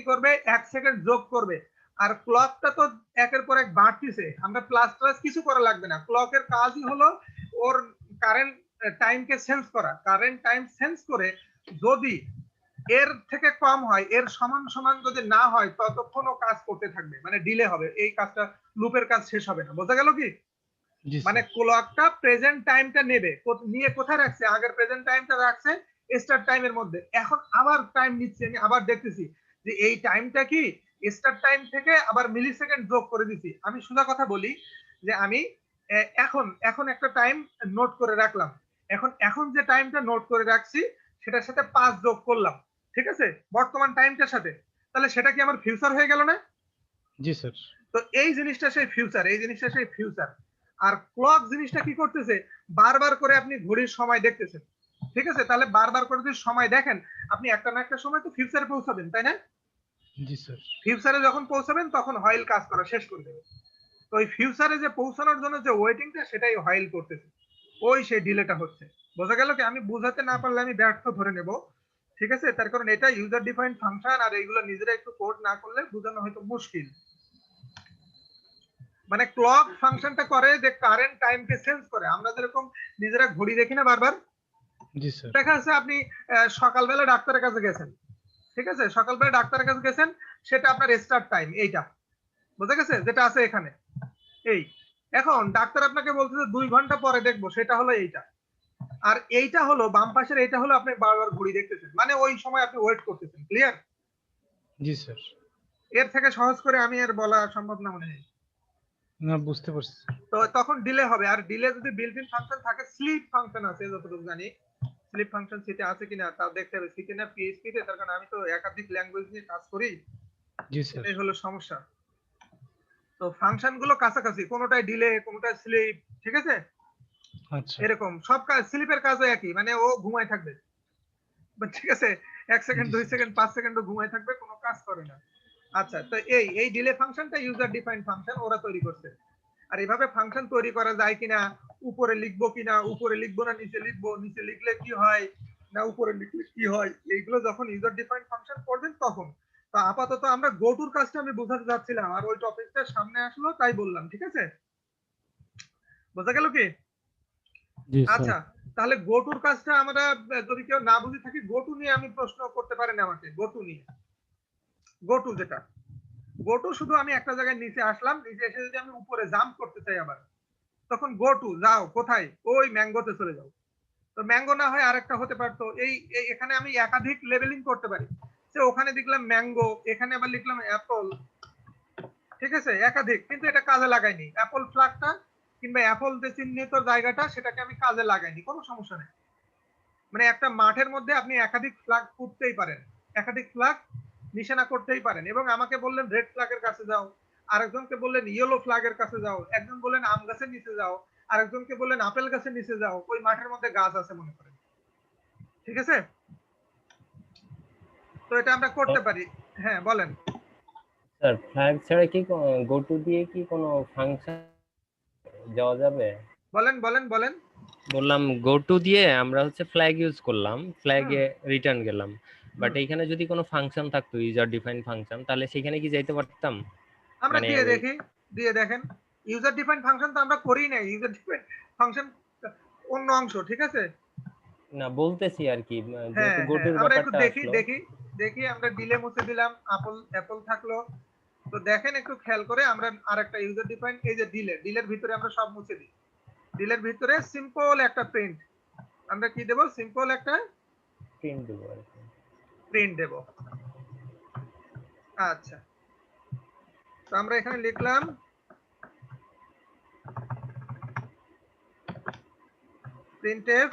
করবে, 1 সেকেন্ড যোগ করবে। আর ক্লকটা তো একের পর এক বাড়তিছে, আমরা প্লাস কিছু করা লাগবে না। ক্লকের কাজই হলো ওর কারেন্ট টাইমকে সেন্স করা। কারেন্ট টাইম সেন্স করে যদি এর থেকে কম হয়, এর সমান সমান যদি না হয় ততক্ষণ ও কাজ করতে থাকবে, মানে ডিলে হবে, এই কাজটা লুপের কাজ শেষ হবে না। বোঝা গেল কি? মানে ক্লকটা প্রেজেন্ট টাইমটা নেবে, নিয়ে কোথায় রাখছে, আগের প্রেজেন্ট টাইমটা রাখছে স্টার্ট টাইমের মধ্যে। এখন আবার টাইম নিচ্ছে, আমি আবার দেখতেছি যে এই টাইমটা কি স্টার্ট টাইম থেকে আবার মিলিসেকেন্ড যোগ করে দিছি। আমি সোজা কথা বলি যে আমি এখন একটা টাইম নোট করে রাখলাম, এখন যে টাইমটা নোট করে রাখছি সেটার সাথে 5 যোগ করলাম, ঠিক আছে, বর্তমান টাইমটার সাথে। তাহলে সেটা কি আমার ফিউচার হয়ে গেল না? জি স্যার। তো এই জিনিসটা সেই ফিউচার। আর ক্লক জিনিসটা কি করতেছে, বারবার করে আপনি ঘড়ির সময় দেখতেছেন, ঠিক আছে? তাহলে বারবার করে যদি সময় দেখেন আপনি একটা না একটা সময় তো ফিউচারে পৌঁছাবেন, তাই না? জি স্যার। ফিউচারে যখন পৌঁছাবেন তখন হোয়াইল কাজ করা শেষ করে দেবে। তো ওই ফিউচারে যে পৌঁছানোর জন্য যে ওয়েটিংটা সেটাই হোয়াইল করতেছে, ওই সেই ডিলেটা হচ্ছে। বোঝা গেল কি? আমি বুঝাতে না পারলে আমি ব্যর্থ ধরে নেব, ঠিক আছে? তার কারণ এটা ইউজার ডিফাইন্ড ফাংশন, আর এইগুলো নিজেরা একটু কোড না করলে বোঝানো হয়তো মুশকিল। মানে ক্লক ফাংশনটা করে যে কারেন্ট টাইমকে সেন্স করে। আমরা যেরকম নিজেরা ঘড়ি দেখি না বারবার, জি স্যার। দেখা যাচ্ছে আপনি সকালবেলা ডাক্তারের কাছে গেছেন, ঠিক আছে? সকালবেলা ডাক্তারের কাছে গেছেন, সেটা আপনার স্টার্ট টাইম এইটা, বুঝা গেছে, যেটা আছে এখানে এই। এখন ডাক্তার আপনাকে বলতেছে 2 ঘন্টা পরে দেখবো, সেটা হলো এইটা। আর এইটা হলো বাম পাশের, এইটা হলো আপনি বারবার ঘড়ি দেখতেছেন, মানে ওই সময় আপনি ওয়েট করতেছেন। ক্লিয়ার? জি স্যার। এর থেকে সহজ করে আমি আর বলা সম্ভব না মনে হয়। না, বুঝতে পারছি। তো তখন ডিলে হবে। আর ডিলে যদি বিল্ট ইন ফাংশন থাকে, স্লিপ ফাংশন আছে যতটুকু জানি, স্লিপ ফাংশন সিতে আছে কিনা তাও দেখতে হবে, সিতে না পিএইচপি তে, তার কারণ আমি তো একাধিক ল্যাঙ্গুয়েজ নিয়ে কাজ করি, জি স্যার। এটাই হলো সমস্যা। তো ফাংশন গুলো কাছাকাছি, কোনোটাই ডিলে, কোনোটাই স্লিপ, ঠিক আছে? আচ্ছা। এরকম সব কাজ, স্লিপের কাজও একই, মানে ও ঘুমায় থাকবে, ঠিক আছে? 1 সেকেন্ড 2 সেকেন্ড 5 সেকেন্ডও ঘুমায় থাকবে, কোনো কাজ করে না। আচ্ছা, তো এই ডিলে ফাংশনটা ইউজার ডিফাইন্ড ফাংশন, ওরা তৈরি করছে। আর এইভাবে ফাংশন তৈরি করা যায় কিনা, উপরে লিখবো কিনা, উপরে লিখবো না নিচে লিখবো, নিচে লিখলে কি হয় না উপরে লিখলে কি হয়, এইগুলো যখন ইউজার ডিফাইন্ড ফাংশন করবেন তখন। তো আপাতত আমরা গো টুর কাজটা আমি বোঝাতে যাচ্ছিলাম, আর ওই টপিকটা সামনে আসলো তাই বললাম, ঠিক আছে? বোঝা গেল কি? জি স্যার। আচ্ছা, তাহলে গো টুর কাজটা আমরা যদি কেউ না বুঝে থাকি, গো টু নিয়ে আমি প্রশ্ন করতে পারেন আমাকে। গো টু নিয়ে, গো টু যেটা, গো টু শুধু আমি একটা জায়গায় নিচে আসলাম, নিচে এসে যদি আমি উপরে জাম্প করতে চাই আবার, তখন গো টু যাও কোথায়, ওই ম্যাঙ্গোতে চলে যাও। তো ম্যাঙ্গো না হয় আরেকটা হতে পারতো, এখানে আমি একাধিক লেবেলিং করতে পারি, যে ওখানে দেখলাম ম্যাঙ্গো, এখানে আবার লিখলাম অ্যাপল, ঠিক আছে? একাধিক, কিন্তু এটা কাজে লাগাইনি। অ্যাপল ফ্ল্যাগটা কিংবা অ্যাপল যে চিহ্নিত জায়গাটা সেটাকে আমি কাজে লাগাইনি, কোনো সমস্যা নেই। মানে একটা মাঠের মধ্যে আপনি একাধিক ফ্ল্যাগ পুঁততেই পারেন, একাধিক ফ্ল্যাগ নিশানা করতেই পারেন, এবং আমাকে বললেন রেড ফ্ল্যাগের কাছে যাও, আরেকজনকে বললেন ইয়েলো ফ্ল্যাগের কাছে যাও, একজন বললেন আম গাছের নিচে যাও, আরেকজনকে বললেন আপেল গাছের নিচে যাও, ওই মাঠের মধ্যে গাছ আছে মনে করেন, ঠিক আছে? তো এটা আমরা করতে পারি। হ্যাঁ বলেন। স্যার ফ্ল্যাগ ছাড়া কি গো টু দিয়ে কি কোনো ফাংশন যাওয়া যাবে? বলেন বলেন বলেন। বললাম গো টু দিয়ে আমরা হচ্ছে ফ্ল্যাগ ইউজ করলাম, ফ্ল্যাগে রিটার্ন গেলাম, বাট হুম। এইখানে যদি কোনো ফাংশন থাকতো ইউজার ডিফাইন ফাংশন, তাহলে সেখানে কি যাইতে পারতাম? আমরা মানে দিয়ে ওই দেখি, দিয়ে দেখেন। ইউজার ডিফাইন ফাংশন তো আমরা করি নাই, ইউজার ডিফাইন ফাংশন অন্য অংশ, ঠিক আছে? না বলতেছি আর কি, হ্যাঁ যেহেতু গো হ্যাঁ, টুর আমরা একটু ব্যাপারটা দেখি আসলো। দেখি দেখি। আমরা ডিলে মুছে দিলাম, অ্যাপল থাকলো। তো দেখেন একটু খেয়াল করে, আমরা আরেকটা ইউজার ডিফাইন, এই যে ডিলের ভিতরে আমরা সব মুছে দিই। ডিলের ভিতরে সিম্পল একটা প্রিন্ট, আমরা কি দেব? সিম্পল একটা প্রিন্ট দেবো আর কি। প্রিন্ট দেব। আচ্ছা, তো আমরা এখানে লিখলাম printf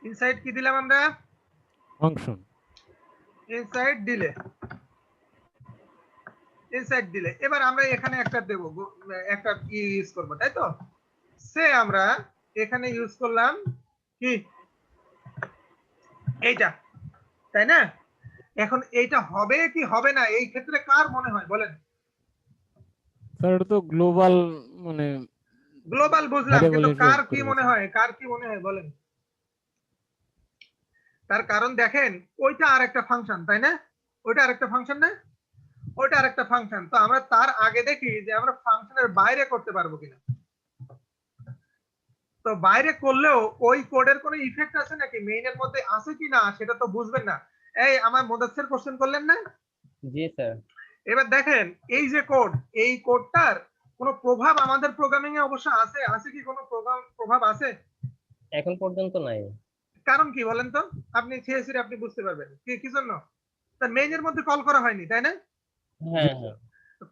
ইনসাইড কি দিলাম আমরা? Function inside delay, inside delay. এবার আমরা এখানে একটা দেব, একটা ইউজ করব, তাই তো? সে আমরা এখানে ইউজ করলাম কি এইটা, তাই না? এখন এইটা হবে কি হবে না, এই ক্ষেত্রে কার মনে হয় বলেন? স্যার এটা তো গ্লোবাল, মানে গ্লোবাল বুঝলাম, ভ্যারিয়েবল কিন্তু হিসেবে কার কি করে মনে গেছে। হয়, কার কি মনে হয় বলেন? তার কারণ দেখেন, ওইটা আরেকটা ফাংশন, তাই না? ওইটা আরেকটা ফাংশন না? ওইটা আরেকটা ফাংশন। তো আমরা তার আগে দেখি যে আমরা ফাংশনের বাইরে করতে পারবো কিনা। তো বাইরে করলেও ওই কোডের কোনো ইফেক্ট আছে নাকি, মেইনের মধ্যে আছে কি না সেটা তো বুঝবেন না। এই আমার মোদাসসির কোশ্চেন করলেন না? জি স্যার। এবার দেখেন এই যে কোড, এই কোডটার কোনো প্রভাব আমাদের প্রোগ্রামিং এ অবশ্য আছে, আছে কি কোনো প্রভাব আছে? এখন পর্যন্ত নাই। কারণ কি বলেন তো? আপনি সিএসসি আপনি বুঝতে পারবেন কি জন্য। তার মেইনের মধ্যে কল করা হয়নি, তাই না? হ্যাঁ হ্যাঁ।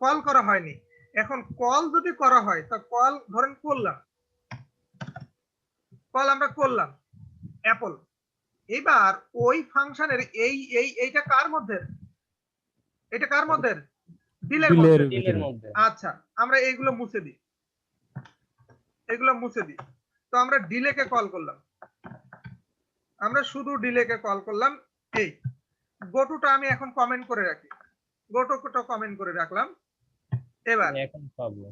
কল করা হয়নি। এখন কল যদি করা হয়, তা কল ধরেন করলাম, কল আমরা করলাম অ্যাপল। এবার ওই ফাংশনের এইটা কার মধ্যে? এটা কার মধ্যে? ডিলের ডিলের মধ্যে। ডিলের ভিতরে মধ্যে। আচ্ছা, আমরা এইগুলো মুছে দিই, এগুলো মুছে দিই। তো আমরা ডিলেকে কল করলাম, আমরা শুধু ডিলেকে কল করলাম। এই গোটুটা আমি এখন কমেন্ট করে রাখি, গোটুটা কমেন্ট করে রাখলাম। এবার এখন পাবো।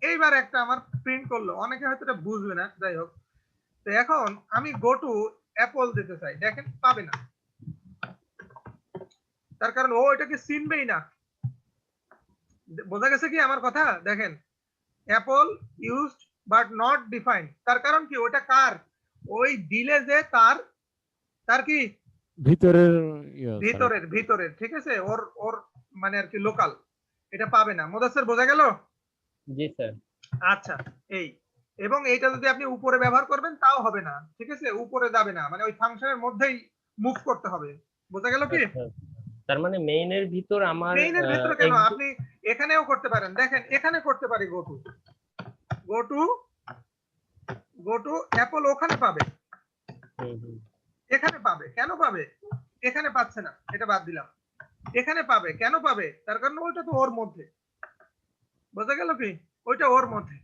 এইবার একটা আমার প্রিন্ট করলো, অনেকে হয়তো এটা বুঝবে না, যাই হোক। তো এখন আমি গো টু অ্যাপল দিতে চাই, দেখেন পাবে না। তার কারণ ও এটাকে চিনবেই না। বোঝা গেছে কি আমার কথা? দেখেন Apple used but not defined, তার কারণ কি ওটা কার? ওই ডিলে যে তার, তার কি ভিতরের ভিতরের, ঠিক আছে? ওর ওর মানে আর কি লোকাল, এটা পাবে না। মোদাসসির বোঝা গেল? জি স্যার। আচ্ছা, এই এবং এইটা যদি আপনি উপরে ব্যবহার করবেন তাও হবে না, ঠিক আছে? উপরে যাবে না, মানে ওই ফাংশনের মধ্যেই মুভ করতে হবে। বোঝা গেল কি? আচ্ছা, তার মানে মেইনের ভিতর আমার মেইনের ভিতরে কেন, আপনি এখানেও করতে পারেন। দেখেন এখানে করতে পারি, গো টু অ্যাপল ওখানে পাবে, এখানে পাবে। কেন পাবে? এখানে পাচ্ছে না, এটা বাদ দিলাম। এখানে পাবে, কেন পাবে? তার কারণ ওইটা তো ওর মধ্যে। বোঝা গেল কি? ওইটা ওর মধ্যে।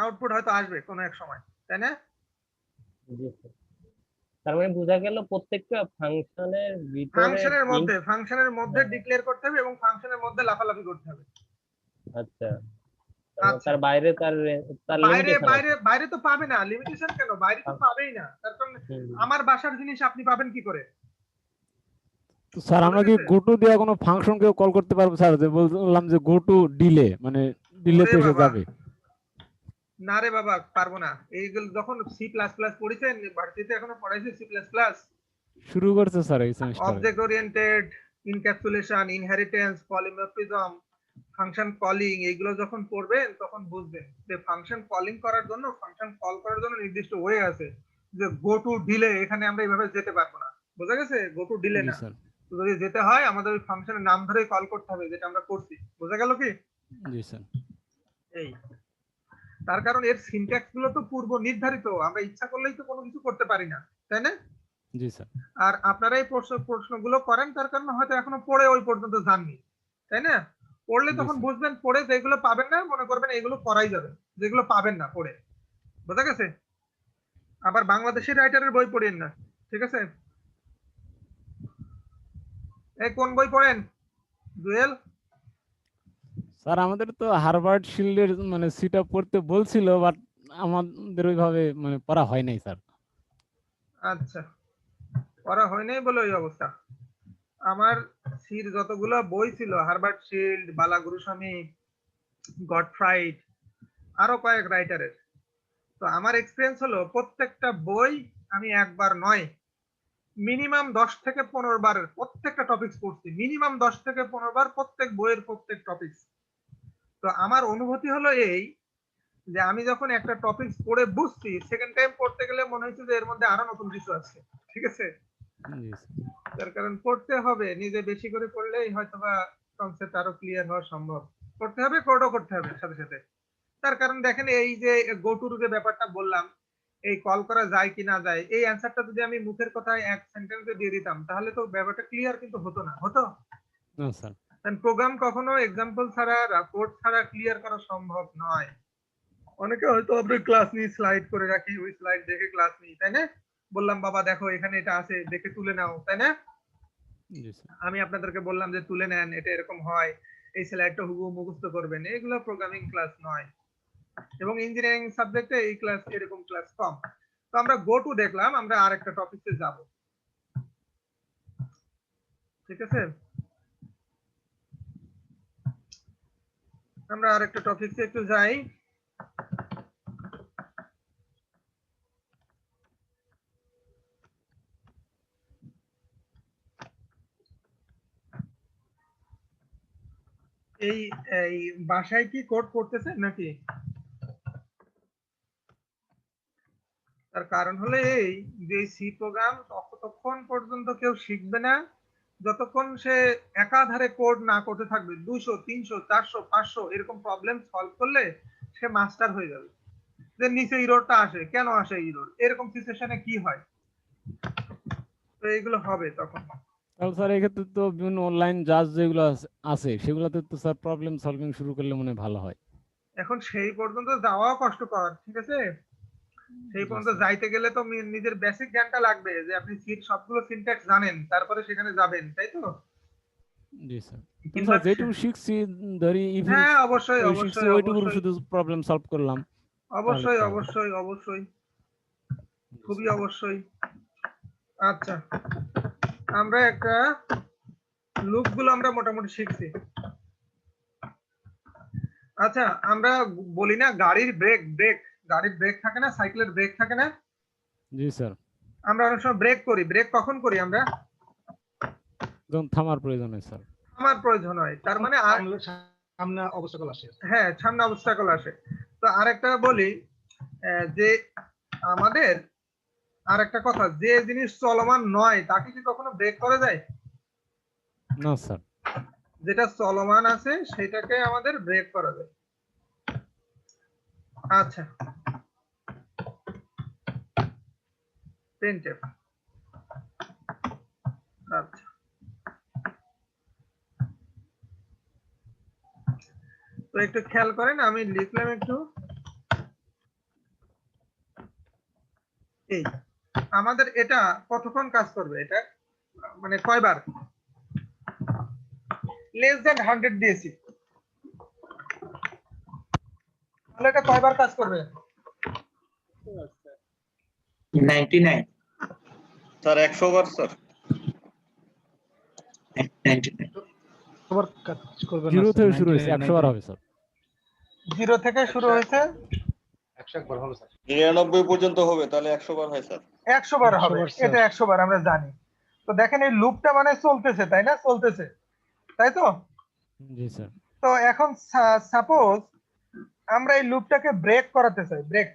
আউটপুট হয়তো আসবে কোনো এক সময়, তাই না? জি স্যার। তার মানে বোঝা গেল প্রত্যেকটা ফাংশনের ভিতরে ফাংশনের মধ্যে ডিক্লেয়ার করতে হবে এবং ফাংশনের মধ্যে লাফালাফি করতে হবে। আচ্ছা, আচ্ছা, তার বাইরে তার তার বাইরে লিমিটেশন বাইরে আছে। বাইরে তো পাবে না। লিমিটেশন কেন? বাইরে তো পাবেই না, তার কারণ আমার বাসার জিনিস আপনি পাবেন কি করে? তো স্যার আমরা কি গো টু দিয়ে কোনো ফাংশন কেউ কল করতে পারবো স্যার? যে বললাম যে গো টু ডিলে, মানে ডিলেতে ওরে এসে বাবা, যাবে। না রে বাবা, পারবো না। এইগুলো যখন সি প্লাস প্লাস পড়েছেন, ভার্সিটিতে এখনো পড়াইছে সি প্লাস প্লাস, শুরু করছে স্যার এই সেমিস্টারে। Object oriented, encapsulation, inheritance, polymorphism, function calling, এইগুলো যখন পড়বেন তখন বুঝবেন যে ফাংশন কলিং করার জন্য, ফাংশন কল করার জন্য নির্দিষ্ট ওয়ে আছে। যে গো টু ডিলে, এখানে আমরা এইভাবে যেতে পারবো না, বোঝা গেছে? গো টু ডিলে জি না, স্যার। তো যদি যেতে হয় আমাদের ওই ফাংশনের নাম ধরে কল করতে হবে, যেটা আমরা করছি, বোঝা গেল কি? জি স্যার। এই তার কারণ এর সিনট্যাক্স গুলো তো পূর্ব নির্ধারিত, আমরা ইচ্ছা করলেই তো কোনো কিছু করতে পারি না, তাই না? জি স্যার। আর আপনারা এই প্রশ্নগুলো করেন তার কারণে হয়তো এখনো পড়ে ওই পর্যন্ত যাননি, তাই না? পড়লে জি তখন স্যার। বুঝবেন, পড়ে যেগুলো পাবেন না মনে করবেন এগুলো করাই যাবে, যেগুলো পাবেন না পড়ে, বোঝা গেছে? আবার বাংলাদেশি রাইটারের বই পড়েন না, ঠিক আছে? এই কোন বই পড়েন জুয়েল? স্যার আমাদের তো হার্ভার্ড শিল্ডের মানে সিটা পড়তে বলছিল, বাট আমাদের ওইভাবে মানে পড়া হয় নাই স্যার। আচ্ছা, পড়া হয় নাই বলে ওই অবস্থা। আমার সির যতগুলো বই ছিল, হারবার্ট শিল্ড, বালা গুরুস্বামী, গডফ্রাইড, আরো কয়েক রাইটারের, তো আমার এক্সপিরিয়েন্স হলো প্রত্যেকটা বই আমি একবার নয় মিনিমাম 10 থেকে 15 বার প্রত্যেকটা টপিকস পড়ছি, মিনিমাম 10 থেকে 15 বার প্রত্যেক বইয়ের প্রত্যেক টপিকস। তো আমার অনুভূতি হলো এই, যে আমি যখন একটা টপিকস পড়ে বুঝছি, সেকেন্ড টাইম পড়তে গেলে মনে হচ্ছে যে এর মধ্যে আরো নতুন কিছু আছে, ঠিক আছে? জি স্যার। তার কারণ পড়তে হবে, নিজে বেশি করে পড়লেই হয়তোবা কনসেপ্ট আরো ক্লিয়ার হওয়া সম্ভব। পড়তে হবে, কোডও করতে হবে সাথে সাথে। তার কারণ দেখেন, এই যে গো টুর যে ব্যাপারটা বললাম, এই কল করা যায় কি না যায়, এই অ্যান্সারটা যদি আমি মুখের কথায় এক সেন্টেন্সে দিয়ে দিতাম তাহলে তো ব্যাপারটা ক্লিয়ার কিন্তু হতো না, হতো? না স্যার। কারণ প্রোগ্রাম কখনো এক্সাম্পল ছাড়া, কোড ছাড়া ক্লিয়ার করা সম্ভব নয়। অনেকে হয়তো আমরা ক্লাস নিয়ে স্লাইড করে রাখি, ওই স্লাইড দেখে ক্লাস নিই, তাই না? বললাম বাবা দেখো এখানে এটা আছে, দেখে তুলে নাও, তাই না? জি স্যার। আমি আপনাদেরকে বললাম যে তুলে নেন, এটা এরকম হয়, এই স্লাইডটা হুবহু মুখস্থ করবেন, এগুলো প্রোগ্রামিং ক্লাস নয়। এবং ইঞ্জিনিয়ারিং সাবজেক্টে এই ক্লাস, এরকম ক্লাস কম। তো আমরা গো টু দেখলাম, আমরা আরেকটা টপিকে যাব, ঠিক আছে? আমরা আরেকটা টপিকে একটু যাই। এই এই বাসায় কি কোড করতেছে নাকি? তার কারণ হলো এই, যে সি প্রোগ্রাম ততক্ষণ পর্যন্ত কেউ শিখবে না যতক্ষণ সে একাধারে কোড না করতে থাকবে। 200, 300, 400, 500 এরকম প্রবলেম সলভ করলে সে মাস্টার হয়ে যাবে। যে নিচে ইরোরটা আসে, কেন আসে ইরোর, এরকম সিচুয়েশনে কি হয়, তো এইগুলো হবে তখন। তাহলে স্যার এক্ষেত্রে তো বিভিন্ন অনলাইন জাজ যেগুলো আছে সেগুলোতে তো স্যার প্রবলেম সলভিং শুরু করলে মনে হয় ভালো হয়। এখন সেই পর্যন্ত যাওয়াও কষ্টকর, ঠিক আছে? সেই জি পর্যন্ত স্যার। যাইতে গেলে তো নিজের বেসিক জ্ঞানটা লাগবে, যে আপনি সির সবগুলো সিনট্যাক্স জানেন, তারপরে সেখানে যাবেন, তাই তো? জি স্যার। তো কিংবা স্যার যেটুকু শিখছি, ধরি ইভিন হ্যাঁ, অবশ্যই ওই শিখছি অবশ্যই ওইটুকুর অবশ্যই শুধু প্রবলেম সলভ করলাম, তাহলে অবশ্যই তো হবে। অবশ্যই অবশ্যই জি খুবই স্যার। অবশ্যই। আচ্ছা, আমরা একটা লুপ গুলো আমরা মোটামুটি শিখছি। আচ্ছা, আমরা বলি না গাড়ির ব্রেক, গাড়ির ব্রেক থাকে না, সাইকেলের ব্রেক থাকে না? জি স্যার। আমরা অনেক সময় ব্রেক করি, ব্রেক কখন করি আমরা? যখন থামার প্রয়োজন হয় স্যার। আমার প্রয়োজন হয়, তার মানে সামনে অবস্টাকল আসে। হ্যাঁ, সামনে অবস্টাকল আসে। তো আরেকটা বলি, যে আমাদের আরেকটা কথা, যে জিনিস চলমান নয় তাকে কি কখনো ব্রেক করা যায়? না স্যার। যেটা চলমান আছে সেটাকে আমাদের ব্রেক করা যায়। আচ্ছা, প্রিন্টএফ। আচ্ছা, তো একটু খেয়াল করেন, আমি লিখলাম একটু, এই আমাদের এটা কতক্ষণ কাজ করবে, এটা মানে কয়বার? লেস দ্যান 100 দিয়েছি, তাহলে এটা কয়বার কাজ করবে? 99 স্যার 100 বার স্যার। 99 আবার কাজ করবে না জিরো স্যার, থেকে শুরু হয়েছে, 99 100 বার হবে স্যার। 0 থেকে শুরু হয়েছে, 101 বার হবে স্যার। 99 পর্যন্ত হবে, তাহলে 100 বার হয় স্যার। 100 বার 100 হবে, বার, স্যার। এটা 100 বার আমরা জানি। তো দেখেন এই লুপটা মানে চলতেছে, তাই না? চলতেছে, তাই তো? জি স্যার। তো এখন সাপোজ আমরা এই লুপটাকে ব্রেক করাতে চাই, ব্রেক।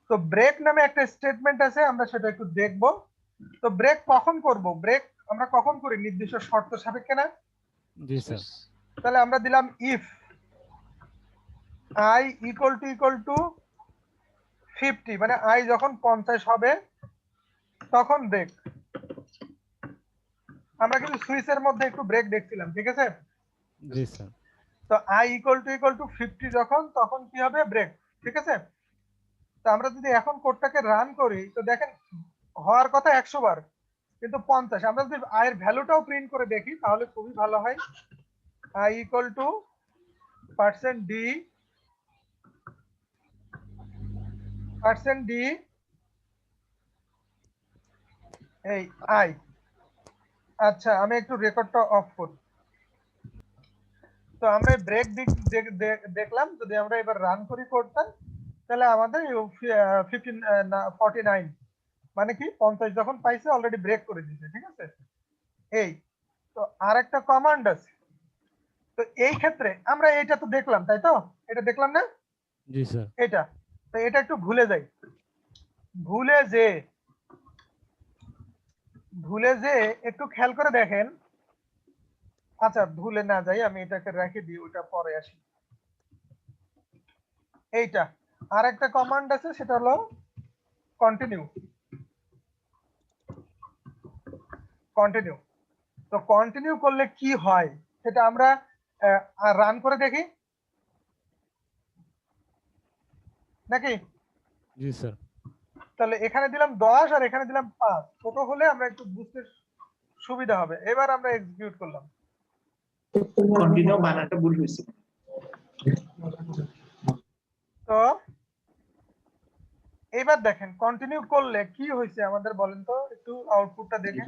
তো ব্রেক নামে একটা স্টেটমেন্ট আছে, আমরা সেটা একটু দেখব। তো ব্রেক কখন করব? ব্রেক আমরা কখন করি? নির্দিষ্ট শর্ত সাপেক্ষে না? জি স্যার। তাহলে আমরা দিলাম ইফ i ইকুয়াল টু 50, মানে i যখন 50 হবে তখন ব্রেক। আমরা কিন্তু সুইচের মধ্যে একটু ব্রেক দেখছিলাম, ঠিক আছে? জি স্যার। তো i ইকুয়াল টু 50 যখন, তখন কি হবে? ব্রেক, ঠিক আছে? তো আমরা যদি এখন কোডটাকে রান করি, তো দেখেন হওয়ার কথা 100 বার, কিন্তু 50। আমরা যদি i এর ভ্যালুটাও প্রিন্ট করে দেখি তাহলে খুবই ভালো হয়। i ইকুয়াল টু %d এই i। আচ্ছা, আমি একটু রেকর্ডটা অফ করি। তো আমরা ব্রেক দেখলাম, যদি আমরা এবার রান করি কোডটা, তাহলে আমাদের 49, মানে কি 50 যখন পাইছে অলরেডি ব্রেক করে দিয়েছে, ঠিক আছে? এই তো আর একটা কমান্ড আছে। তো এই ক্ষেত্রে আমরা এটা তো দেখলাম, তাই তো? এটা দেখলাম না? জি স্যার। এটা তো এটা একটু ভুলে যাই। ভুলে যে একটু খেয়াল করে দেখেন। আচ্ছা, ভুলে না যাই, আমি এটাকে রেখে দিই, ওটা পরে আসি। এইটা আর একটা কমান্ড আছে, সেটা হলো কন্টিনিউ। তো কন্টিনিউ করলে কি হয় সেটা আমরা রান করে দেখি নাকি? জি স্যার। তাহলে এখানে দিলাম 10 আর এখানে দিলাম 5, ছোট হলে আমরা একটু বুঝতে সুবিধা হবে। এবার আমরা এক্সিকিউট করলাম। কন্টিনিউ বানানটা ভুল হয়েছে। তো এবার দেখেন কন্টিনিউ করলে কি হয়েছে আমাদের, বলেন তো একটু আউটপুটটা দেখেন।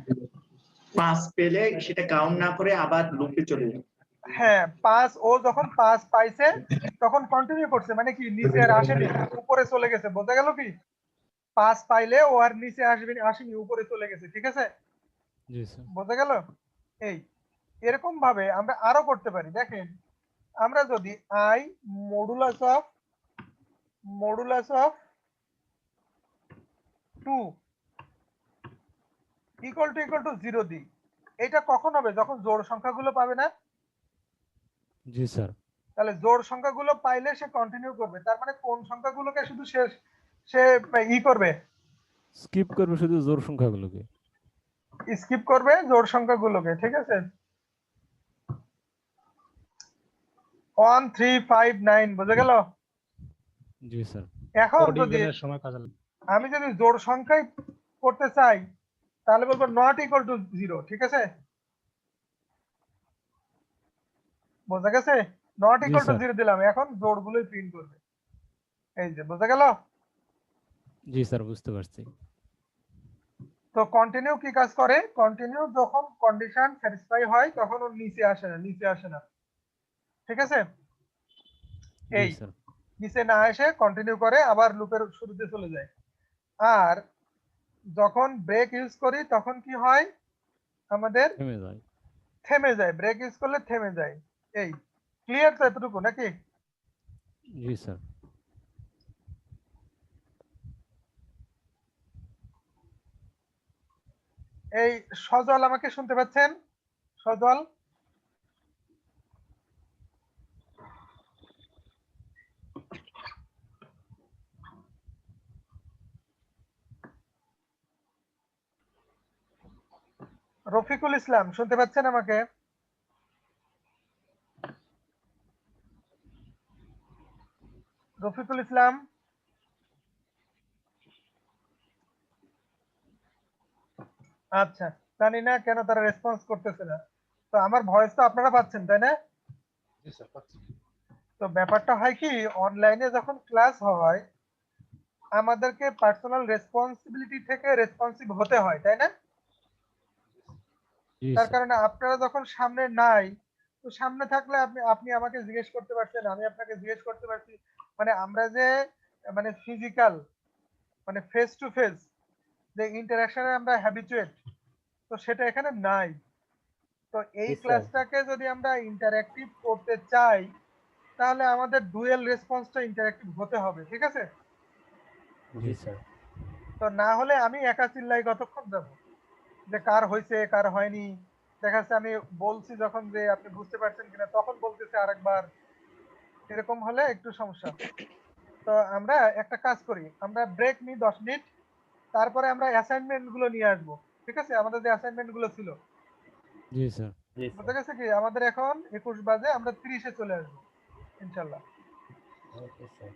5 পেলে সেটা কাউন্ট না করে আবার লুপে চলে যাবে। হ্যাঁ, 5, ও যখন 5 পাইছে তখন কন্টিনিউ করছে, মানে কি নিচে আর আসেনি, উপরে চলে গেছে। বোঝা গেল কি? 5 পাইলে ও আর নিচে আসেনি, উপরে চলে গেছে, ঠিক আছে? জি স্যার। বোঝা গেল? এই এরকম ভাবে আমরা আরো করতে পারি। দেখেন, আমরা যদি i modulus of 2 equal to 0 দিই, এটা কখন হবে? যখন জোড় সংখ্যাগুলো পাবে না? জি স্যার। তাহলে জোড় সংখ্যাগুলো পাইলে সে কন্টিনিউ করবে। তার মানে কোন সংখ্যাগুলোকে শুধু সে করবে? স্কিপ করবে শুধু জোড় সংখ্যাগুলোকে। স্কিপ করবে জোড় সংখ্যাগুলোকে, ঠিক আছে? 1 3 5 9, বোঝা গেল? জি স্যার। এখন কোড যদি ইভেনের সময় কাজে লাগে। আমি যদি জোড় সংখ্যায় করতে চাই, তাহলে বলবো নট ইকুয়াল টু 0, ঠিক আছে? বোঝা গেছে? Not G equal to sir. 0 দিলাম, এখন জোড়গুলোই প্রিন্ট করবে। এই যে, বোঝা গেল? জি স্যার, বুঝতে পারছি। তো কন্টিনিউ কি কাজ করে? কন্টিনিউ যখন কন্ডিশন স্যাটিসফাই হয় তখন ওর নিচে আসে না, ঠিক আছে? জি এই স্যার। নিচে না এসে কন্টিনিউ করে, আবার লুপের শুরুতে চলে যায়। আর যখন ব্রেক ইউজ করি তখন কি হয়? আমাদের থেমে যায়। থেমে যায়। ব্রেক ইউজ করলে থেমে যায়। এই ক্লিয়ার তো এতটুকু নাকি? জি স্যার। এই সজল আমাকে শুনতে পাচ্ছেন? সজল, রফিকুল ইসলাম শুনতে পাচ্ছেন আমাকে? রফিকুল ইসলাম, আচ্ছা, জানি না কেন তারা রেসপন্স করতেছে না। তো আমার ভয়েস তো আপনারা পাচ্ছেন, তাই না? জি স্যার, পাচ্ছি। তো ব্যাপারটা হয় কি, অনলাইনে যখন ক্লাস হয় আমাদেরকে পার্সোনাল রেসপন্সিবিলিটি থেকে রেসপন্সিভ হতে হয়, তাই না? জি তার স্যার। কারণে আপনারা যখন সামনে নাই, তো সামনে থাকলে আপনি আমাকে জিজ্ঞেস করতে পারছেন, আমি আপনাকে জিজ্ঞেস করতে পারছি। মানে আমরা যে মানে ফিজিক্যাল, মানে ফেস টু ফেস যে ইন্টারাকশনে আমরা হ্যাবিচুয়েট, তো সেটা এখানে নাই। তো এই জি স্যার। ক্লাসটাকে যদি আমরা ইন্টারঅ্যাক্টিভ করতে চাই, তাহলে আমাদের ডুয়েল রেসপন্সটা ইন্টারঅ্যাক্টিভ হতে হবে, ঠিক আছে? জি স্যার। তো না হলে আমি একা চিল্লাই কতক্ষণ যাব, যে কার হয়েছে কার হয়নি। দেখা যাচ্ছে আমি বলছি যখন যে আপনি বুঝতে পারছেন কিনা, তখন বলতেছে আরেকবার, এরকম হলে একটু সমস্যা। তো আমরা একটা কাজ করি, আমরা ব্রেক নিই 10 মিনিট, তারপরে আমরা অ্যাসাইনমেন্ট গুলো নিয়ে আসবো। ঠিক আছে, আমাদের যে অ্যাসাইনমেন্ট গুলো ছিল, জি স্যার। জি বুঝতে স্যার। গেছে কি, আমাদের এখন 21 বাজে, আমরা 30-এ চলে আসবো ইনশাল্লাহ। Okay sir.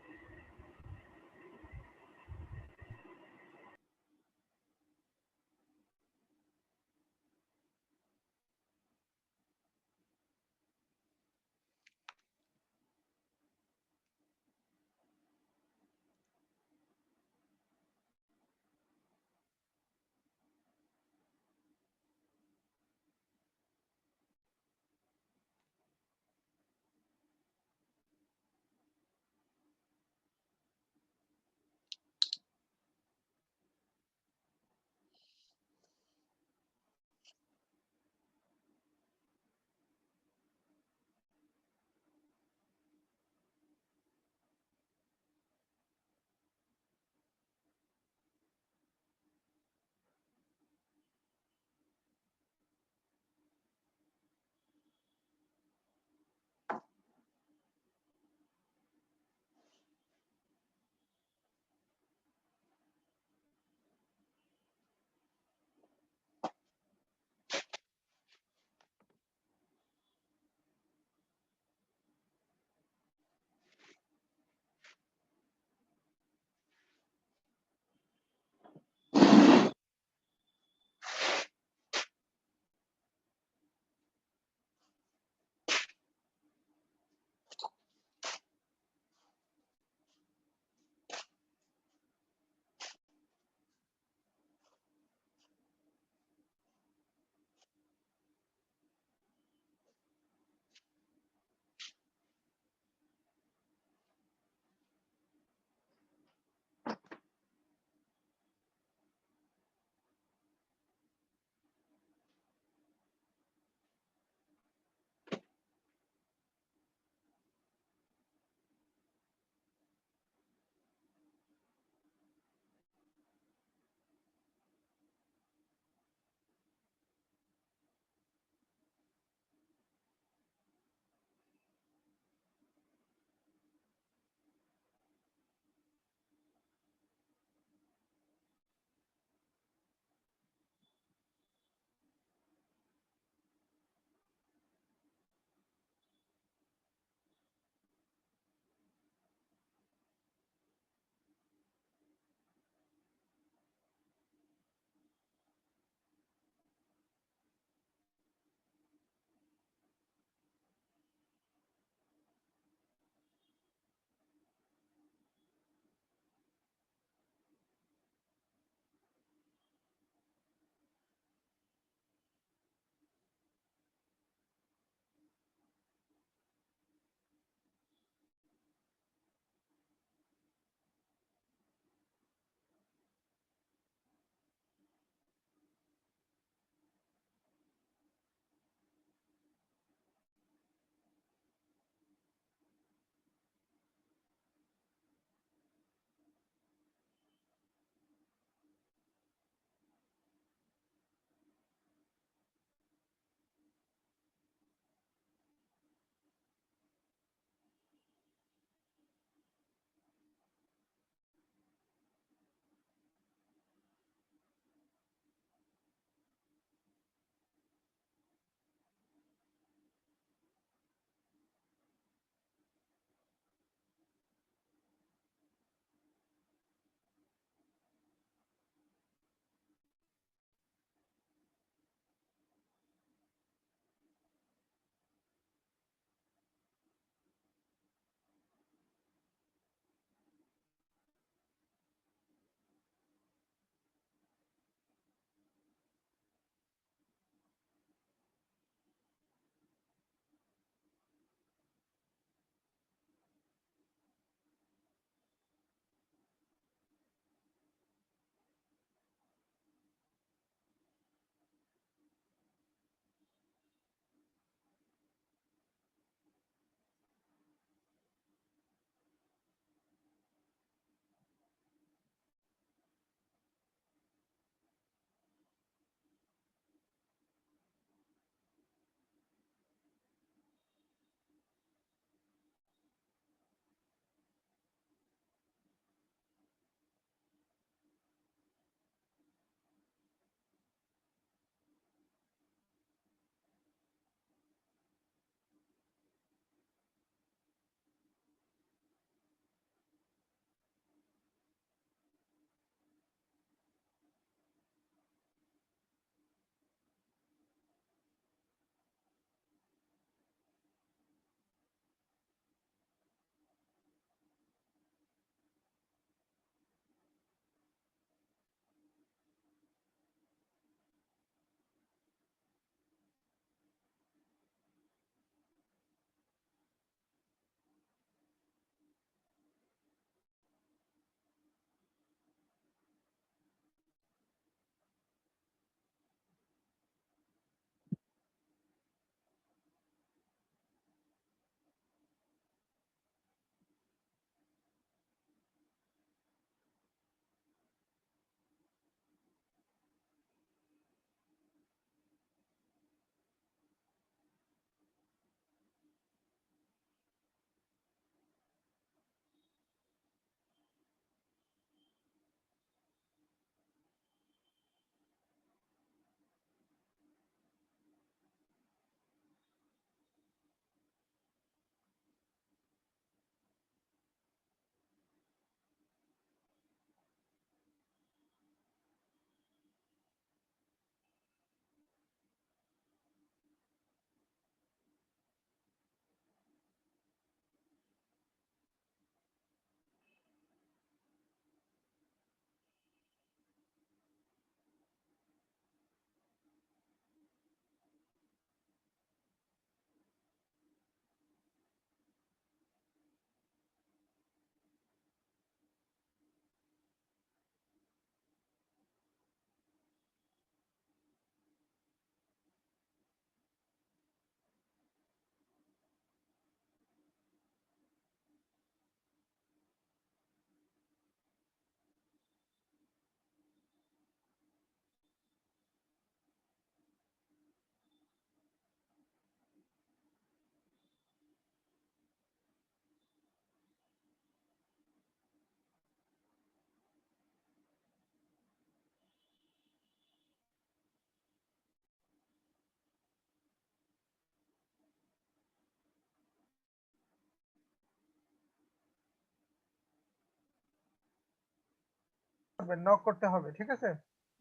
করবেন, নক করতে হবে, ঠিক আছে?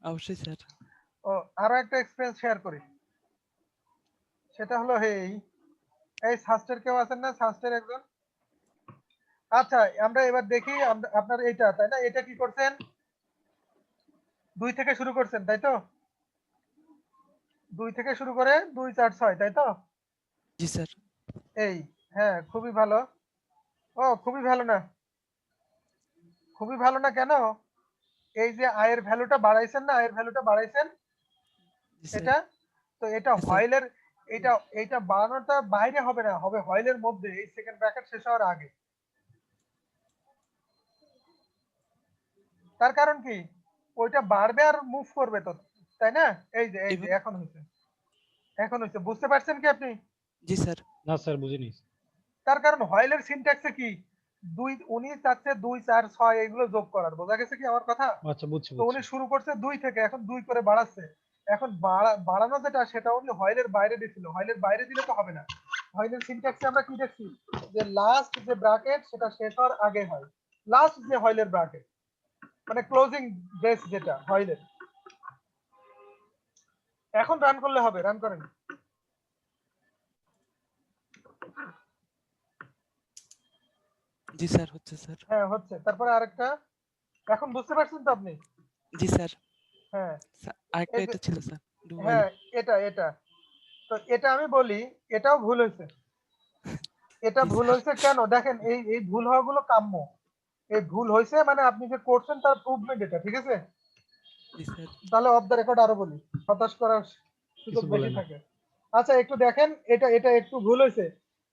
অবশ্যই স্যার। ও আরো একটা এক্সপেরিয়েন্স শেয়ার করি, সেটা হলো এই সাস্টের কেউ আছেন না? সাস্টের একজন? আচ্ছা, আমরা এবার দেখি আপনার এইটা, তাই না? এটা কি করছেন? 2 থেকে শুরু করছেন, তাই তো? 2 থেকে শুরু করে 2 4 6, তাই তো? জি স্যার। এই, হ্যাঁ, খুবই ভালো। ও খুবই ভালো না, খুবই ভালো না কেন? এই যে আয়ের ভ্যালুটা বাড়াইছেন না, আয়ের ভ্যালুটা বাড়াইছেন, জি স্যার। এটা তো এটা হ্যাঁ, স্যার। হোয়াইলের, এইটা বাড়ানোটা বাইরে হবে না, হবে হোয়াইলের মধ্যে, এই সেকেন্ড ব্র্যাকেট শেষ হওয়ার আগে। তার কারণ কি, ওইটা বাড়বে আর মুভ করবে তো, তাই না? এই যে এবার এখন হয়েছে, বুঝতে পারছেন কি আপনি? জি স্যার। না স্যার বুঝিনি। তার কারণ হোয়াইলের সিনট্যাক্সে কি, উনি চাচ্ছে 2 4 6 এগুলো যোগ করার, বোঝা গেছে কি আমার কথা? আচ্ছা বুঝছি তো উনি বুঝছি। শুরু করছে 2 থেকে, এখন 2 করে বাড়াচ্ছে। এখন বাড়ানো যেটা, সেটা উনি হোয়াইলের বাইরে দিছিল, হোয়াইলের বাইরে দিলে তো হবে না। হোয়াইলের সিনট্যাক্সে আমরা কি দেখছি, যে লাস্ট যে ব্র্যাকেট সেটা শেষ হওয়ার আগে হয়, লাস্ট যে হোয়াইলের ব্র্যাকেট, মানে ক্লোজিং ব্রেস যেটা হোয়াইলের। এখন রান করলে হবে, রান করেন। জি স্যার, হচ্ছে স্যার। হ্যাঁ হচ্ছে, তারপরে আরেকটা, এখন বুঝতে পারছেন তো আপনি? জি স্যার। হ্যাঁ আরেকটা এই যে, এটা ছিল স্যার, ডু হোয়াইল। হ্যাঁ এটা তো এটা আমি বলি, এটাও ভুল হয়েছে। এটা জি ভুল স্যার। হয়েছে কেন দেখেন, এই ভুল হওয়াগুলো কাম্য। এই ভুল হয়েছে মানে আপনি যে করছেন তার প্রুভমেন্ট এটা, ঠিক আছে? জি স্যার। তাহলে অফ দ্য রেকর্ড আরো বলি, হতাশ করার সুযোগ কিছু বেশি বলেন না। থাকে। আচ্ছা একটু দেখেন, এটা একটু ভুল হয়েছে,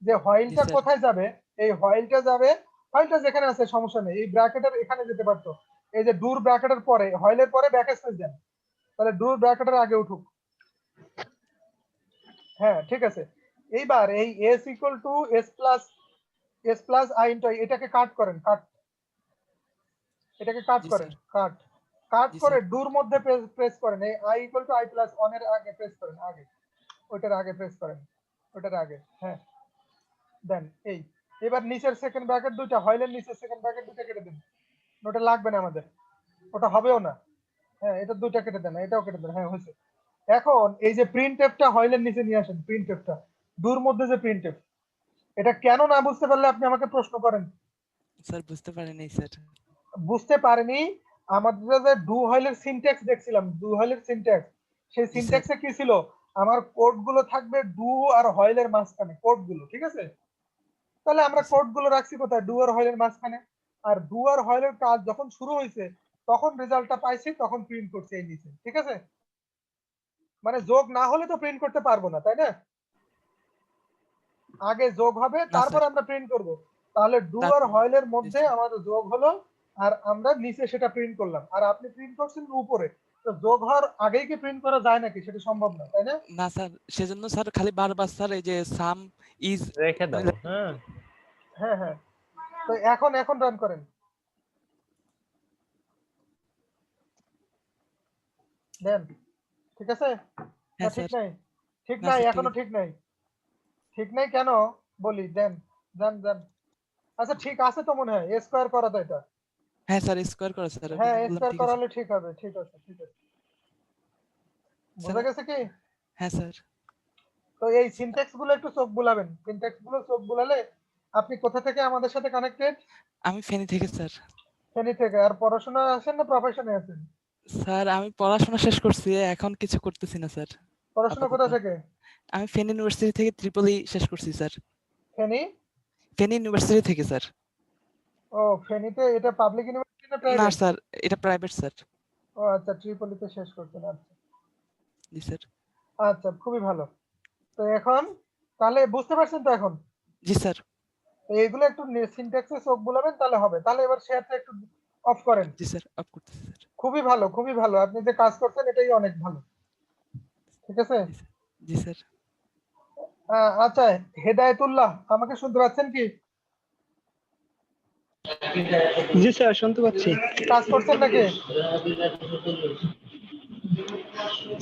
যে জি হোয়াইলটা স্যার। কোথায় যাবে, এই হোয়াইলটা যেখানে আছে সমস্যা নেই, এই ব্র্যাকেটের এখানে যেতে পারতো। এই যে ডুর ব্র্যাকেটের পরে, হোয়াইলের পরে ব্যাকস্পেস দেন, তাহলে ডুর ব্র্যাকেটের আগে উঠুক। হ্যাঁ ঠিক আছে। এইবার এই s equal to s plus i into i, এটাকে কাট করেন, এটাকে কাট জি করেন, স্যার। কাট জি করে স্যার। ডুর মধ্যে প্রেস করেন, এই i equal to i plus 1 এর আগে প্রেস করেন, ওইটার আগে প্রেস করেন, ওইটার আগে, হ্যাঁ দেন। এবার নিচের সেকেন্ড ব্র্যাকেট দুইটা, হোয়াইলের নিচের সেকেন্ড ব্র্যাকেট দুইটা কেটে দেন, ওটা লাগবে না আমাদের, ওটা হবেও না। হ্যাঁ এটা দুইটা কেটে দেন, এটাও কেটে দেন, হ্যাঁ হয়েছে। এখন এই যে প্রিন্টএফটা হোয়াইলের নিচে নিয়ে আসেন, প্রিন্টএফটা ডুর মধ্যে যে প্রিন্টএফ, এটা কেন না বুঝতে পারলে আপনি আমাকে প্রশ্ন করেন। স্যার বুঝতে পারিনি স্যার। বুঝতে পারেনি, আমাদের যে ডু হোয়াইলের সিনট্যাক্স দেখছিলাম, ডু হোয়াইলের সিনট্যাক্স, সেই জি স্যার। সিনট্যাক্সে কি ছিল, আমার কোড গুলো থাকবে ডু আর হোয়াইলের মাঝখানে, কোড গুলো, ঠিক আছে? তাহলে আমরা জি স্যার। কোড গুলো রাখছি কোথায়, ডু আর হোয়াইলের মাঝখানে। আর ডু আর হোয়াইলের কাজ যখন শুরু হয়েছে, তখন রেজাল্টটা পাইছি, তখন প্রিন্ট করছে এই নিচে, ঠিক আছে? মানে যোগ না হলে তো প্রিন্ট করতে পারবো না, তাই না? আগে যোগ হবে, না তারপর স্যার। আমরা প্রিন্ট করব। তাহলে ডু আর তারপর হোয়াইলের জি মধ্যে স্যার। আমাদের যোগ হলো, আর আমরা নিচে সেটা প্রিন্ট করলাম, আর আপনি প্রিন্ট করছেন উপরে। তো যোগ হওয়ার আগেই কি প্রিন্ট করা যায় নাকি? সেটা সম্ভব না, তাই না? না স্যার, সেজন্য স্যার খালি বারবার স্যার এই যে সাম ইজ রেখে দাও। হ্যাঁ হ্যাঁ তো এখন রান করেন, দেন। ঠিক আছে না? হ্যাঁ ঠিক স্যার। নাই, ঠিক না নাই, স্যার, ঠিক এখনো আছে। ঠিক নাই, ঠিক নাই কেন বলি, দেন, যান। আচ্ছা ঠিক আছে তো মনে হয়, স্কোয়ার করা তো এটা। হ্যাঁ স্যার, স্কোয়ার করা স্যার, ওই হ্যাঁ জন্য বললাম স্কোয়ার ঠিক আছে। করালে ঠিক হবে, ঠিক আছে। স্যার বোঝা গেছে কি? হ্যাঁ স্যার। তো এই সিনট্যাক্স গুলো একটু চোখ বুলাবেন, সিনট্যাক্স গুলো চোখ বুলালে। আপনি কোথা থেকে আমাদের সাথে কানেক্টেড? আমি ফেনী থেকে স্যার। ফেনী থেকে। আর পড়াশোনা আছেন না প্রফেশনে আছেন? স্যার আমি পড়াশোনা শেষ করছি, এখন কিছু করতেছি না স্যার পড়াশোনা আপাতত। কোথা থেকে? আমি ফেনী ইউনিভার্সিটি থেকে ত্রিপলি শেষ করছি স্যার। ফেনী? ফেনী ইউনিভার্সিটি থেকে স্যার। ও ফেনীতে, এটা পাবলিক ইউনিভার্সিটি না না প্রাইভেট? স্যার, এটা প্রাইভেট স্যার। ও আচ্ছা, ট্রিপলিতে শেষ করছেন, আচ্ছা। জি স্যার। আচ্ছা খুবই ভালো। তো এখন তাহলে বুঝতে পারছেন তো এখন? জি স্যার। তো এগুলো একটু সিনট্যাক্সে চোখ বুলাবেন, তাহলে হবে। তাহলে এবার শেয়ারটা একটু অফ করেন। জি স্যার, অফ করতেছি স্যার। খুবই ভালো, খুবই ভালো, আপনি যে কাজ করছেন এটাই অনেক ভালো, ঠিক আছে? জি স্যার। জি স্যার। আচ্ছা হেদায়েতুল্লাহ, আমাকে শুনতে পাচ্ছেন কি? জি স্যার, শুনতে পাচ্ছি। কাজ করছেন নাকি?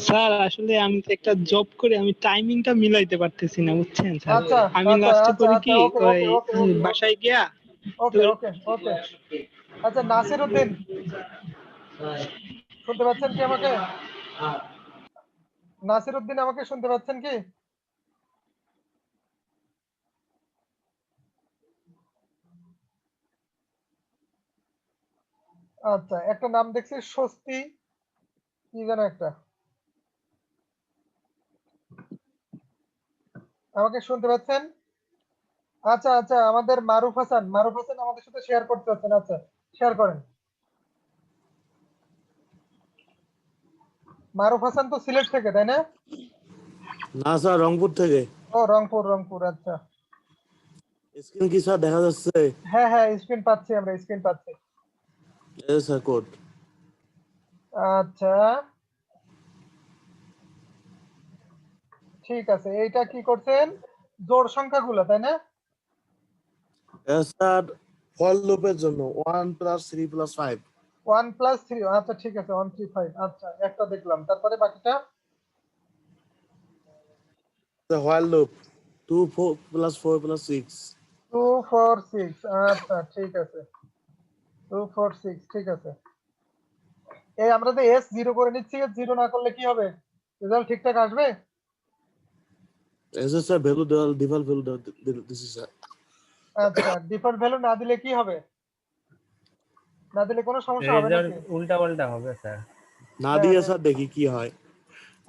স্যার আসলে আমি তো একটা জব করে আমি টাইমিংটা মিলাইতে পারতেছি না, বুঝছেন স্যার। আচ্ছা আমি আচ্ছা লাস্টে আচ্ছা করি আচ্ছা কি, ওকে ওই ওকে ওকে ওকে বাসায় গিয়া ওকে ওকে ওকে। আচ্ছা নাসির উদ্দিন, শুনতে পাচ্ছেন কি আমাকে? নাসির উদ্দিন আমাকে শুনতে পাচ্ছেন কি? আচ্ছা, একটা নাম দেখছি স্বস্তি, কি যেন একটা। আমাকে শুনতে পাচ্ছেন? আচ্ছা আচ্ছা, আমাদের মারুফ হাসান, মারুফ হাসান আমাদের সাথে শেয়ার করতে পারছেন। আচ্ছা, শেয়ার করেন। মারুফ হাসান তো সিলেট থেকে, তাই না? না স্যার, রংপুর থেকে। ও, রংপুর, রংপুর, আচ্ছা। স্ক্রিন কি স্যার দেখা যাচ্ছে? হ্যাঁ হ্যাঁ, স্ক্রিন পাচ্ছি, আমরা স্ক্রিন পাচ্ছি। এই স্যার কোড। আচ্ছা, ঠিক আছে। এইটা কি করছেন? জোড় সংখ্যাগুলো, তাই না? স্যার ফল লুপের জন্য 1 + 3 + 5। 1 + 3, আচ্ছা ঠিক আছে, 135। আচ্ছা, একটা দেখলাম, তারপরে বাকিটা? While loop 2 4 + 4 + 6। 2 4 6, আচ্ছা ঠিক আছে। 2 4 6, ঠিক আছে। এই আমরা যে এস জিরো করে নিচ্ছি, এস জিরো না করলে কি হবে? রেজাল্ট ঠিকঠাক আসবে? এসে স্যার ভ্যালু দেওয়া, ডিফল্ট ভ্যালু দিছি স্যার। আচ্ছা, ডিফল্ট ভ্যালু না দিলে কি হবে? না দিলে কোনো সমস্যা হবে রেজাল্ট নাকি? উল্টা পাল্টা হবে স্যার। না হ্যাঁ দিয়ে হ্যাঁ স্যার দেখি কি হয়।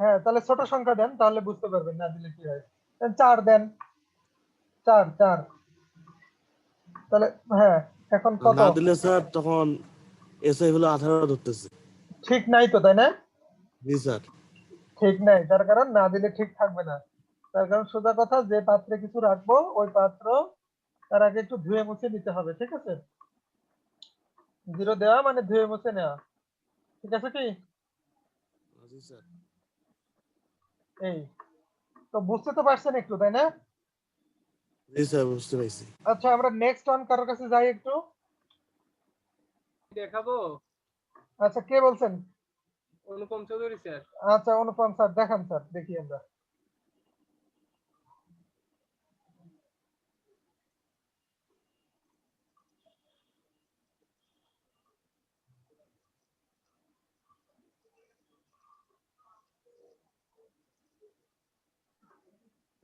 হ্যাঁ, তাহলে ছোট সংখ্যা দেন, তাহলে বুঝতে পারবেন না দিলে কি হয়। 4 দেন, 4 4। তাহলে হ্যাঁ, এখন কত? না দিলে স্যার তখন এসে হলো 18 ধরতেছে। ঠিক নাই তো, তাই না? জি স্যার। ঠিক নাই, তার কারণ না দিলে ঠিক থাকবে না। তার কারণ সোজা কথা, যে পাত্রে কিছু রাখবো ওই পাত্র তার আগে একটু ধুয়ে মুছে নিতে হবে, ঠিক আছে? জিরো দেওয়া মানে ধুয়ে মুছে নেওয়া, ঠিক আছে কি? জি স্যার। এই তো বুঝতে তো পারছেন একটু, তাই না? জি স্যার, বুঝতে পারছি। আচ্ছা, আমরা নেক্সট অন কারোর কাছে যাই একটু। দেখাবো। আচ্ছা, কে বলছেন? অনুপম চৌধুরী স্যার। আচ্ছা, অনুপম স্যার দেখান, স্যার দেখি আমরা।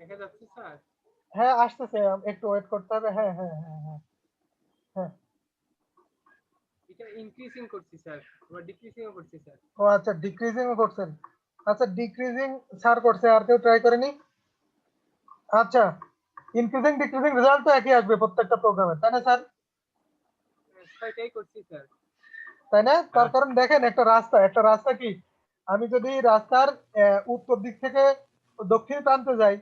দেখা যাচ্ছে স্যার? হ্যাঁ, আসতেছে, একটু ওয়েট করতে হবে। হ্যাঁ হ্যাঁ হ্যাঁ হ্যাঁ হ্যাঁ। এটা ইনক্রিজিং করছি স্যার, আবার ডিক্রিজিং ও করছি স্যার। ও আচ্ছা, ডিক্রিজিং করছেন। আচ্ছা, ডিক্রিজিং স্যার করছে, আর কেউ ট্রাই করেনি? আচ্ছা, ইনক্রিজিং ডিক্রিজিং রেজাল্ট তো একই আসবে প্রত্যেকটা প্রোগ্রামে, তাই না স্যার? এটাই করছি স্যার। তাই না? তার কারণ দেখেন, একটা রাস্তা কি, আমি যদি রাস্তার উত্তর দিক থেকে দক্ষিণ প্রান্তে যাই,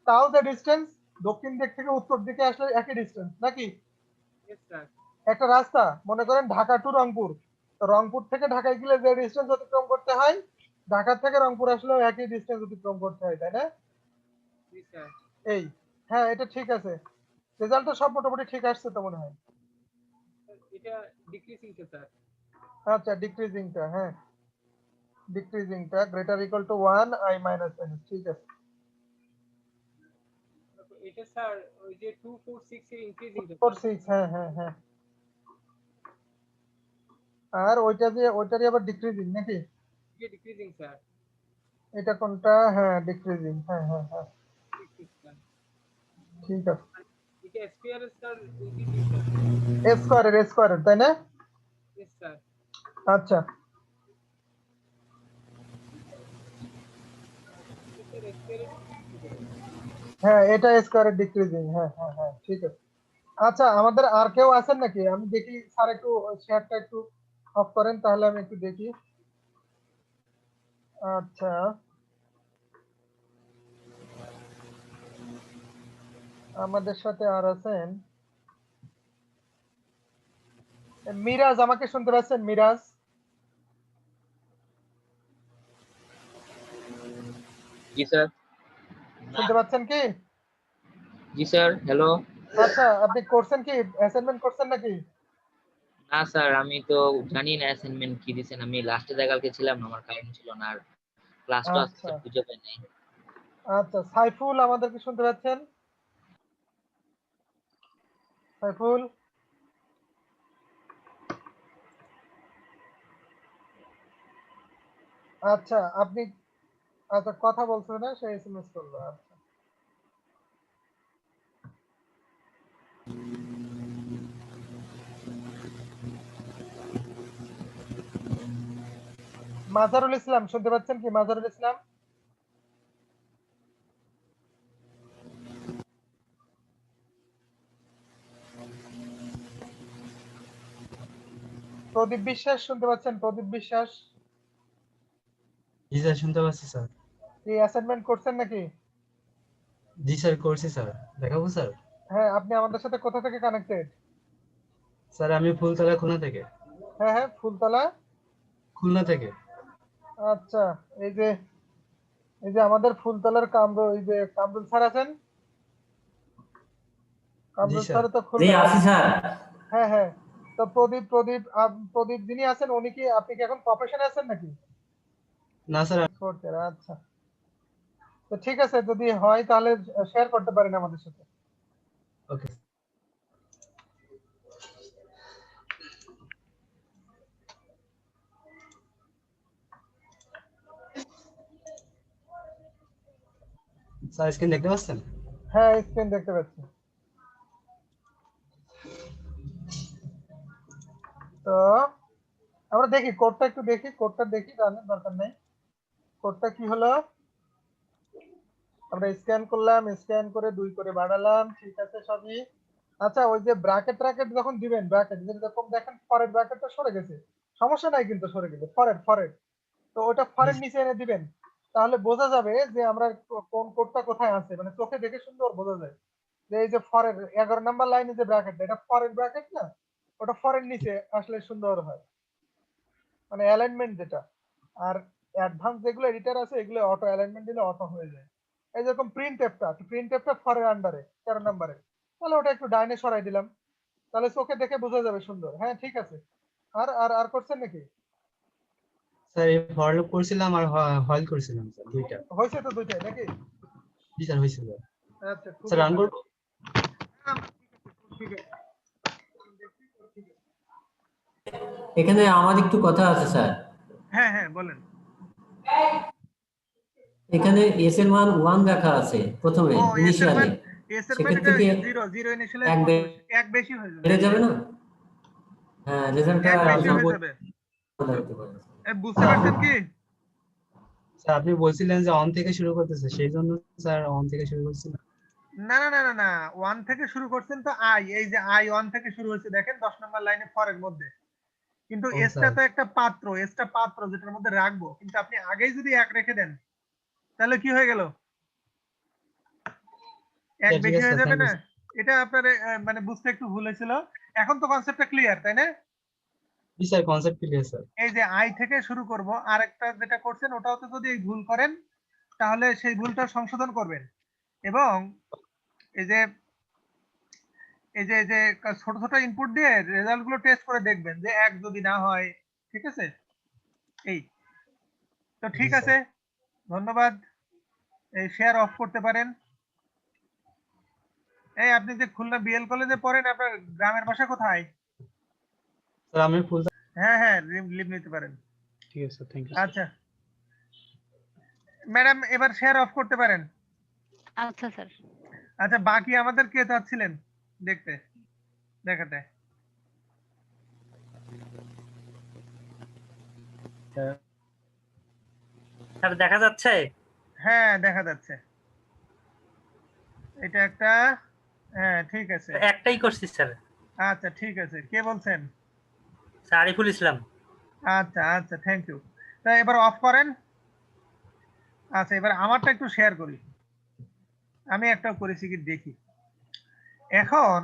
তাও যে ডিস্টেন্স, দক্ষিণ দিক থেকে উত্তর দিকে আসলে একই ডিস্টেন্স নাকি? Yes sir. একটা রাস্তা মনে করেন ঢাকা টু রংপুর, তো রংপুর থেকে ঢাকায় গেলে যে ডিস্টেন্স অতিক্রম করতে হয়, ঢাকা থেকে রংপুর আসলেও একই ডিস্টেন্স অতিক্রম করতে হয়, তাই না? জি স্যার। এই, হ্যাঁ, এটা ঠিক আছে। রেজাল্ট তো সব মোটামুটি ঠিক আসছে তো মনে হয়। এটা ডিক্রিজিং কে স্যার। আচ্ছা, ডিক্রিজিংটা, হ্যাঁ, ডিক্রিজিংটা greater equal to 1 I minus n, ঠিক আছে। এটা স্যার ওই যে 2 4 6 এর ইনক্রিজিং কে 4 স্যার। 6, হ্যাঁ হ্যাঁ হ্যাঁ। আর ওইটারই আবার ডিক্রিজিং নাকি? এটা ডিক্রিজিং স্যার। এটা কোনটা? হ্যাঁ, ডিক্রিজিং, হ্যাঁ হ্যাঁ হ্যাঁ, ঠিক আছে। এটা স্কয়ার স্যার ইনক্রিজিং স্যার। স্কয়ারের, তাই না? Yes sir. আচ্ছা, হ্যাঁ, এটা স্কয়ারের ডিক্রিজিং, হ্যাঁ হ্যাঁ হ্যাঁ, ঠিক আছে। আচ্ছা, আমাদের আর কেউ আছেন নাকি? আমি দেখি স্যার, একটু শেয়ারটা একটু অফ করেন, তাহলে আমি একটু দেখি। আচ্ছা, আমাদের সাথে আর আছেন মিরাজ, আমাকে শুনতে পাচ্ছেন মিরাজ? জি স্যার। শুনতে পাচ্ছেন কি? জি স্যার, হ্যালো। আচ্ছা, আপনি করছেন কি, অ্যাসাইনমেন্ট করছেন নাকি? না স্যার, আমি তো জানি না অ্যাসাইনমেন্ট কি দিয়েছেন। আমি লাস্টে কালকে ছিলাম না, আমার কারেন্ট ছিল না, আর ক্লাসটা আচ্ছা আজকে খুঁজে পাই নাই। আচ্ছা, সাইফুল আমাদেরকে শুনতে পাচ্ছেন? সাইফুল, আচ্ছা আপনি আচ্ছা কথা বলছো না, সে এসএমএস করলো। আচ্ছা মাজারুল ইসলাম শুনতে পাচ্ছেন কি? মাজারুল ইসলাম, প্রদীপ বিশ্বাস শুনতে পাচ্ছেন? প্রদীপ বিশ্বাস, জি স্যার, শুনতে পাচ্ছি স্যার। কি অ্যাসাইনমেন্ট করছেন নাকি? জি স্যার, করছি স্যার। দেখাবো স্যার? হ্যাঁ, আপনি আমাদের সাথে কোথা থেকে কানেক্টেড? স্যার আমি ফুলতলা খুলনা থেকে। হ্যাঁ হ্যাঁ, ফুলতলা খুলনা থেকে। আচ্ছা, এই যে আমাদের ফুলতলার কামরুল, এই যে কামরুল স্যার আছেন, কামরুল স্যার। স্যার তো খুলনা। হ্যাঁ হ্যাঁ, তো প্রদীপ যিনি আছেন উনি কি, আপনি কি এখন প্রফেশনে আছেন নাকি? না স্যার। আচ্ছা, তো ঠিক আছে, যদি হয় তাহলে শেয়ার করতে পারেন আমাদের সাথে। ওকে। স্যার স্ক্রিন দেখতে পাচ্ছেন? হ্যাঁ, স্ক্রিন দেখতে পাচ্ছি। তো আমরা দেখি কোডটা, একটু দেখি কোডটা, দেখি, জানার দরকার নেই। কোডটা কি হলো? আমরা স্ক্যান করলাম, স্ক্যান করে 2 করে বাড়ালাম, ঠিক আছে সবই। আচ্ছা, ওই যে ব্র্যাকেট যখন দিবেন, ব্র্যাকেট যেরকম দেখেন ফরেড ব্র্যাকেটটা সরে গেছে, সমস্যা নাই কিন্তু সরে গেলে, ফরেড তো ওটা ফরেড নিচে এনে দিবেন, তাহলে বোঝা যাবে যে আমরা কোন কোডটা কোথায় আছে, মানে চোখে দেখে সুন্দর বোঝা যায় যে এই যে ফরেড 11 নাম্বার লাইনে যে ব্র্যাকেটটা, এটা ফরেড ব্র্যাকেট না, ওটা ফরেড নিচে আসলে সুন্দর হয়, মানে অ্যালাইনমেন্ট যেটা। আর অ্যাডভান্স যেগুলো এডিটর আছে এগুলো অটো অ্যালাইনমেন্ট দিলে অটো হয়ে যায়। এই যেরকম প্রিন্ট টেপটা ফরের আন্ডারে 13 নম্বরে, তাহলে ওটা একটু ডাইনে সরাই দিলাম, তাহলে চোখে দেখে বোঝা যাবে সুন্দর। হ্যাঁ ঠিক আছে। আর আর আর করছেন নাকি? স্যার এই ফর লুপ করছিলাম আর হল করছিলাম স্যার, দুইটা। হয়েছে তো দুইটাই নাকি? জি স্যার, হয়েছে স্যার। আচ্ছা স্যার রান করব? ঠিক আছে। এখানে আমার একটু কথা আছে স্যার। হ্যাঁ হ্যাঁ বলেন। এখানে এস এর মান 1 রাখা আছে প্রথমে ইনিশিয়ালি, এস এর মান সেক্ষেত্রে এটা কি 0 ইনিশিয়ালি এক বেশি হয়ে যাবে। বেড়ে যাবে না? হ্যাঁ, রেজাল্টটা এক বেশি হয়ে যাবে। বুঝতে পারছেন কি? স্যার আপনি বলছিলেন যে অন থেকে শুরু করতেছে, সেই জন্য স্যার অন থেকে শুরু করছিলাম। না না না না না, 1 থেকে শুরু করছেন তো এই যে 1 থেকে শুরু হচ্ছে দেখেন 10 নম্বর লাইনে ফরের মধ্যে, কিন্তু এসটা তো একটা পাত্র, এসটা পাত্র যেটার মধ্যে রাখবো, কিন্তু আপনি আগেই যদি 1 রেখে দেন তাহলে কি হয়ে গেল? এক বেশি হয়ে যাবে না? এটা আপনার মানে বুঝতে একটু ভুল হয়েছিল। এখন তো কনসেপ্টটা ক্লিয়ার, তাই না? জি স্যার, কনসেপ্ট ক্লিয়ার স্যার। এই যে আই থেকে শুরু করব, আরেকটা যেটা করছেন ওটাও তো যদি ভুল করেন তাহলে সেই ভুলটা সংশোধন করবেন, এবং এই যে ছোট ছোট ইনপুট দিয়ে রেজাল্ট গুলো টেস্ট করে দেখবেন যে 1 যদি না হয়, ঠিক আছে? এই তো ঠিক আছে, ধন্যবাদ। এই শেয়ার অফ করতে পারেন। এই আপনি যে খুলনা বিএল কলেজে পড়েন, আপনার গ্রামের বাসা কোথায়? স্যার আমি ফুল। হ্যাঁ হ্যাঁ, লিভ নিতে পারেন। ঠিক আছে, থ্যাংক ইউ। আচ্ছা ম্যাডাম, এবার শেয়ার অফ করতে পারেন। আচ্ছা স্যার। আচ্ছা, বাকি আমাদের কে চাচ্ছিলেন দেখাতে? স্যার দেখা যাচ্ছে? হ্যাঁ দেখা যাচ্ছে। এটা একটা, হ্যাঁ ঠিক আছে, একটাই করছি স্যার। আচ্ছা ঠিক আছে, কে বলছেন? স্যার আরিফুল ইসলাম। আচ্ছা আচ্ছা, থ্যাংক ইউ। তা এবার অফ করেন। আচ্ছা, এবার আমারটা একটু শেয়ার করি, আমি একটা করেছি কি দেখি। এখন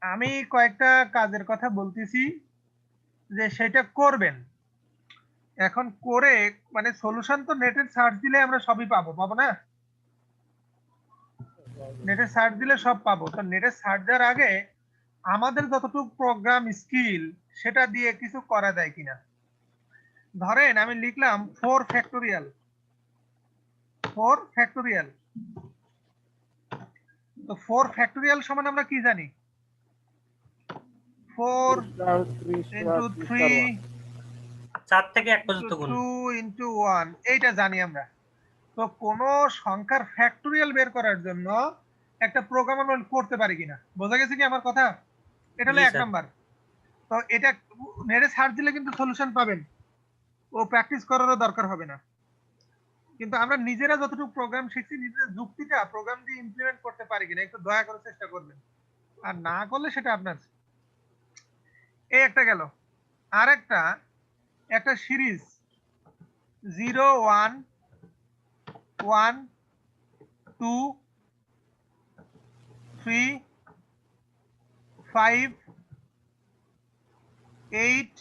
আমি কয়েকটা কাজের কথা বলতেছি যে সেটা করবেন। এখন করে মানে সলিউশন তো নেটে সার্চ দিলে আমরা সবই পাবো না? নেটে সার্চ দিলে সব পাবো। তো নেটে সার্চ দেওয়ার আগে আমাদের যতটুকু প্রোগ্রাম স্কিল সেটা দিয়ে কিছু করা যায় কিনা। ধরেন আমি লিখলাম 4 ফ্যাক্টোরিয়াল। তো 4 ফ্যাক্টোরিয়াল সমান আমরা কি জানি? 4 * 3 4 থেকে 1 পর্যন্ত গুণ। 2 into 1 এইটা জানি আমরা। তো কোন সংখ্যার ফ্যাক্টোরিয়াল বের করার জন্য একটা প্রোগ্রাম আমরা করতে পারি কিনা, বোঝা গেছে কি আমার কথা? এটা হলো জি, 1 স্যার। নাম্বার। তো এটা নেটে সার্চ দিলে কিন্তু সলিউশন পাবেন, ও প্র্যাকটিস করারও দরকার হবে না। কিন্তু আমরা নিজেরা যতটুকু প্রোগ্রাম শিখছি নিজেদের যুক্তিটা প্রোগ্রাম দিয়ে ইমপ্লিমেন্ট করতে পারি কিনা একটু দয়া করে চেষ্টা করবেন, আর না করলে সেটা আপনার। এই একটা গেল। আর একটা সিরিজ 0 1 1 2 3 5 8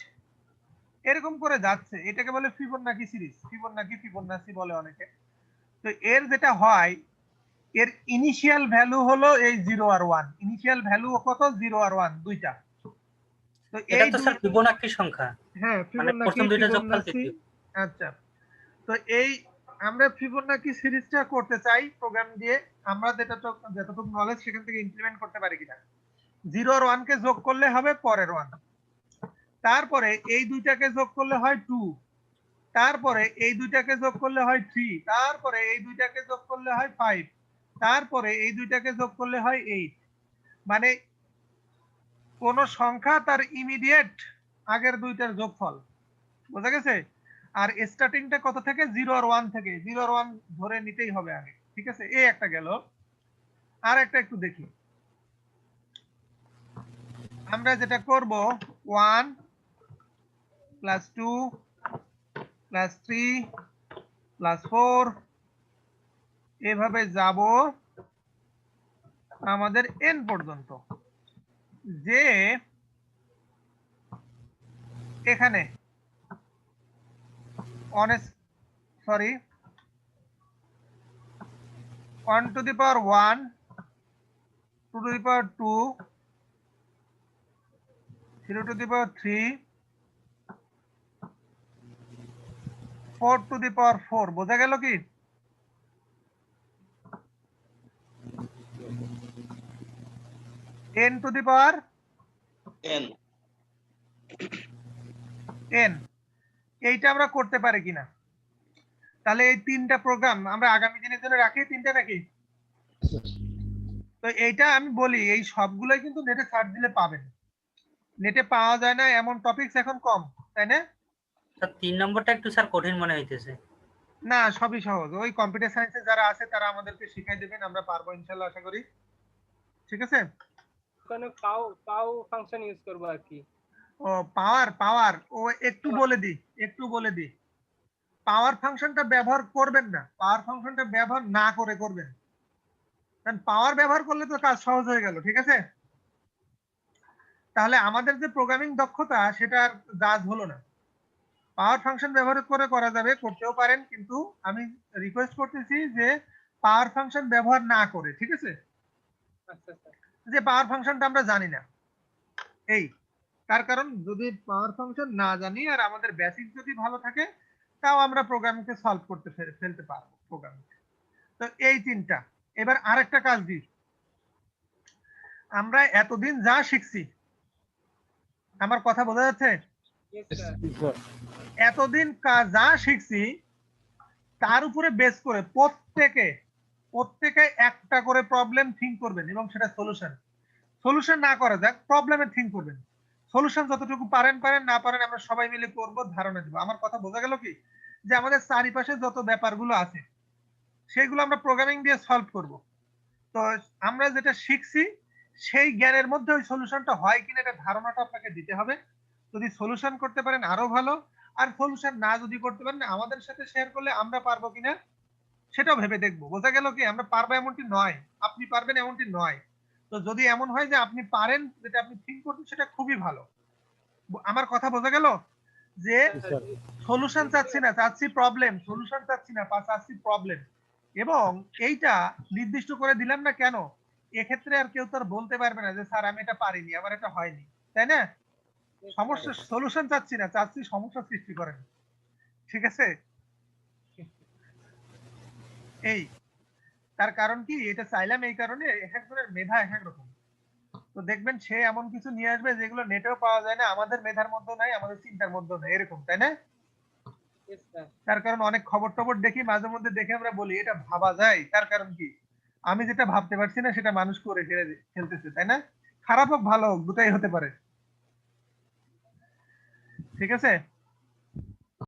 এরকম করে যাচ্ছে, এটাকে বলে ফিবোনাকি সিরিজ। ফিবোনাকি বলে অনেকে। তো এর যেটা হয়, এর ইনিশিয়াল ভ্যালু হলো এই 0 আর 1। ইনিশিয়াল ভ্যালু কত? 0 আর 1 দুইটা। তো এটা এই তো স্যার ফিবোনাকি সংখ্যা। হ্যাঁ, মানে প্রথম দুইটা যোগফল থেকে। আচ্ছা, তো এই আমরা ফিবোনাকি সিরিজটা করতে চাই প্রোগ্রাম দিয়ে। আমরা যতটুকু নলেজ সেখান থেকে ইমপ্লিমেন্ট করতে পারি কিনা। 0 আর 1 কে যোগ করলে হবে পরের 1, তারপরে এই দুইটাকে যোগ করলে হয় 2, তারপরে এই দুইটাকে যোগ করলে হয় 3, তারপরে এই দুইটাকে যোগ করলে হয় 5, তারপরে এই দুইটাকে যোগ করলে হয় 8। মানে কোন সংখ্যা তার ইমিডিয়েট আগের দুইটার যোগফল, বোঝা গেছে? আর স্টার্টিংটা কত থেকে? 0 আর 1 থেকে। 0 আর 1 ধরে নিতেই হবে আগে, ঠিক আছে? এই একটা গেল। আর একটা একটু দেখি আমরা যেটা করব, 1 প্লাস 2 প্লাস 3 প্লাস 4 এভাবে যাব আমাদের n পর্যন্ত, যে এখানে 1 to the power 1, 2 to the power 2, 0 to the power 3, 4 to the power 4। বোঝা গেল কি? n to the power n এইটা আমরা করতে পারি কিনা। তাহলে এই তিনটা প্রোগ্রাম আমরা আগামী দিনের জন্য রাখি, তিনটা নাকি? তো এইটা আমি বলি, এই সবগুলোই কিন্তু নেটে সার্চ দিলে পাবেন। নেটে পাওয়া যায় না এমন টপিকস এখন কম, তাই না? স্যার 3 নম্বরটা একটু স্যার কঠিন মনে হইতেছে। না, সবই সহজ। ওই কম্পিউটার সায়েন্সে যারা আছে তারা আমাদেরকে শিখাই দেবেন, আমরা পারবো ইনশাআল্লাহ, আশা করি। ঠিক আছে? ওখানে পাও ফাংশন ইউজ করব আর কি। ও পাওয়ার ও একটু বলে দি পাওয়ার ফাংশনটা ব্যবহার করবেন না, পাওয়ার ফাংশনটা ব্যবহার না করে করবেন, কারণ পাওয়ার ব্যবহার করলে তো কাজ সহজ হয়ে গেল। ঠিক আছে? তাহলে আমাদের যে প্রোগ্রামিং দক্ষতা সেটা আর জাজ হলো না। পাওয়ার ফাংশন ব্যবহার করে করা যাবে, করতেও পারেন, কিন্তু আমি রিকোয়েস্ট করতেছি যে পাওয়ার ফাংশন ব্যবহার না করে। ঠিক আছে? আচ্ছা স্যার। যে পাওয়ার ফাংশনটা আমরা জানি না, এই তার কারণ যদি পাওয়ার ফাংশন না জানি আর আমাদের বেসিক যদি ভালো থাকে, তাও আমরা প্রোগ্রামকে সলভ করতে ফেলতে পারবো প্রোগ্রামকে। তো এই তিনটা। এবার আরেকটা কাজ দিই, আমরা এতদিন যা শিখছি, আমার কথা বোঝা যাচ্ছে? এতদিন যা শিখছি তার উপরে বেস করে প্রত্যেকে একটা করে প্রবলেম থিঙ্ক করবেন এবং সেটা সলিউশন না করা যাক, প্রবলেমের থিঙ্ক করবেন। সলিউশন যতটুকু পারেন না পারেন আমরা সবাই মিলে করব, ধারণা দেব। আমার কথা বোঝা গেল কি? যে আমাদের চারিপাশে যত ব্যাপারগুলো আছে সেগুলো আমরা প্রোগ্রামিং দিয়ে সলভ করব। তো আমরা যেটা শিখছি সেই জ্ঞানের মধ্যে ওই সলিউশনটা হয় কিনা এটা ধারণাটা আপনাকে দিতে হবে। যদি সলিউশন করতে পারেন আরো ভালো, আর সলিউশন না যদি করতে পারেন আমাদের সাথে শেয়ার করলে আমরা পারবো কিনা সেটাও ভেবে দেখবো। বোঝা গেল কি? আমরা পারবো এমনটি নয়, আপনি পারবেন এমনটি নয়। তো যদি এমন হয় যে আপনি পারেন, যেটা আপনি থিঙ্ক করছেন, সেটা খুবই ভালো। আমার কথা বোঝা গেল? যে সলিউশন চাচ্ছি না, চাচ্ছি প্রবলেম। সলিউশন চাচ্ছি না, চাচ্ছি প্রবলেম। এবং এইটা নির্দিষ্ট করে দিলাম না কেন, এক্ষেত্রে আর কেউ তো আর বলতে পারবে না যে স্যার আমি এটা পারিনি, আমার এটা হয়নি, তাই না? সমস্যা সলিউশন চাচ্ছি না, চাচ্ছি সমস্যা সৃষ্টি করেন। ঠিক আছে? এই তার কারণ কি, এটা চাইলাম এই কারণে, এক একজনের মেধা এক এক রকম। তো দেখবেন সে এমন কিছু নিয়ে আসবে যেগুলো নেটেও পাওয়া যায় না, আমাদের মেধার মধ্যেও নাই, আমাদের চিন্তার মধ্যেও নাই, এরকম, তাই না? Yes, sir. তার কারণ অনেক খবর টবর দেখি, মাঝে মধ্যে দেখে আমরা বলি এটা ভাবা যায়, তার কারণ কি আমি যেটা ভাবতে পারছি না সেটা মানুষ করে ফেলতেছে, তাই না? খারাপ হোক ভালো হোক দুটাই হতে পারে। ঠিক আছে?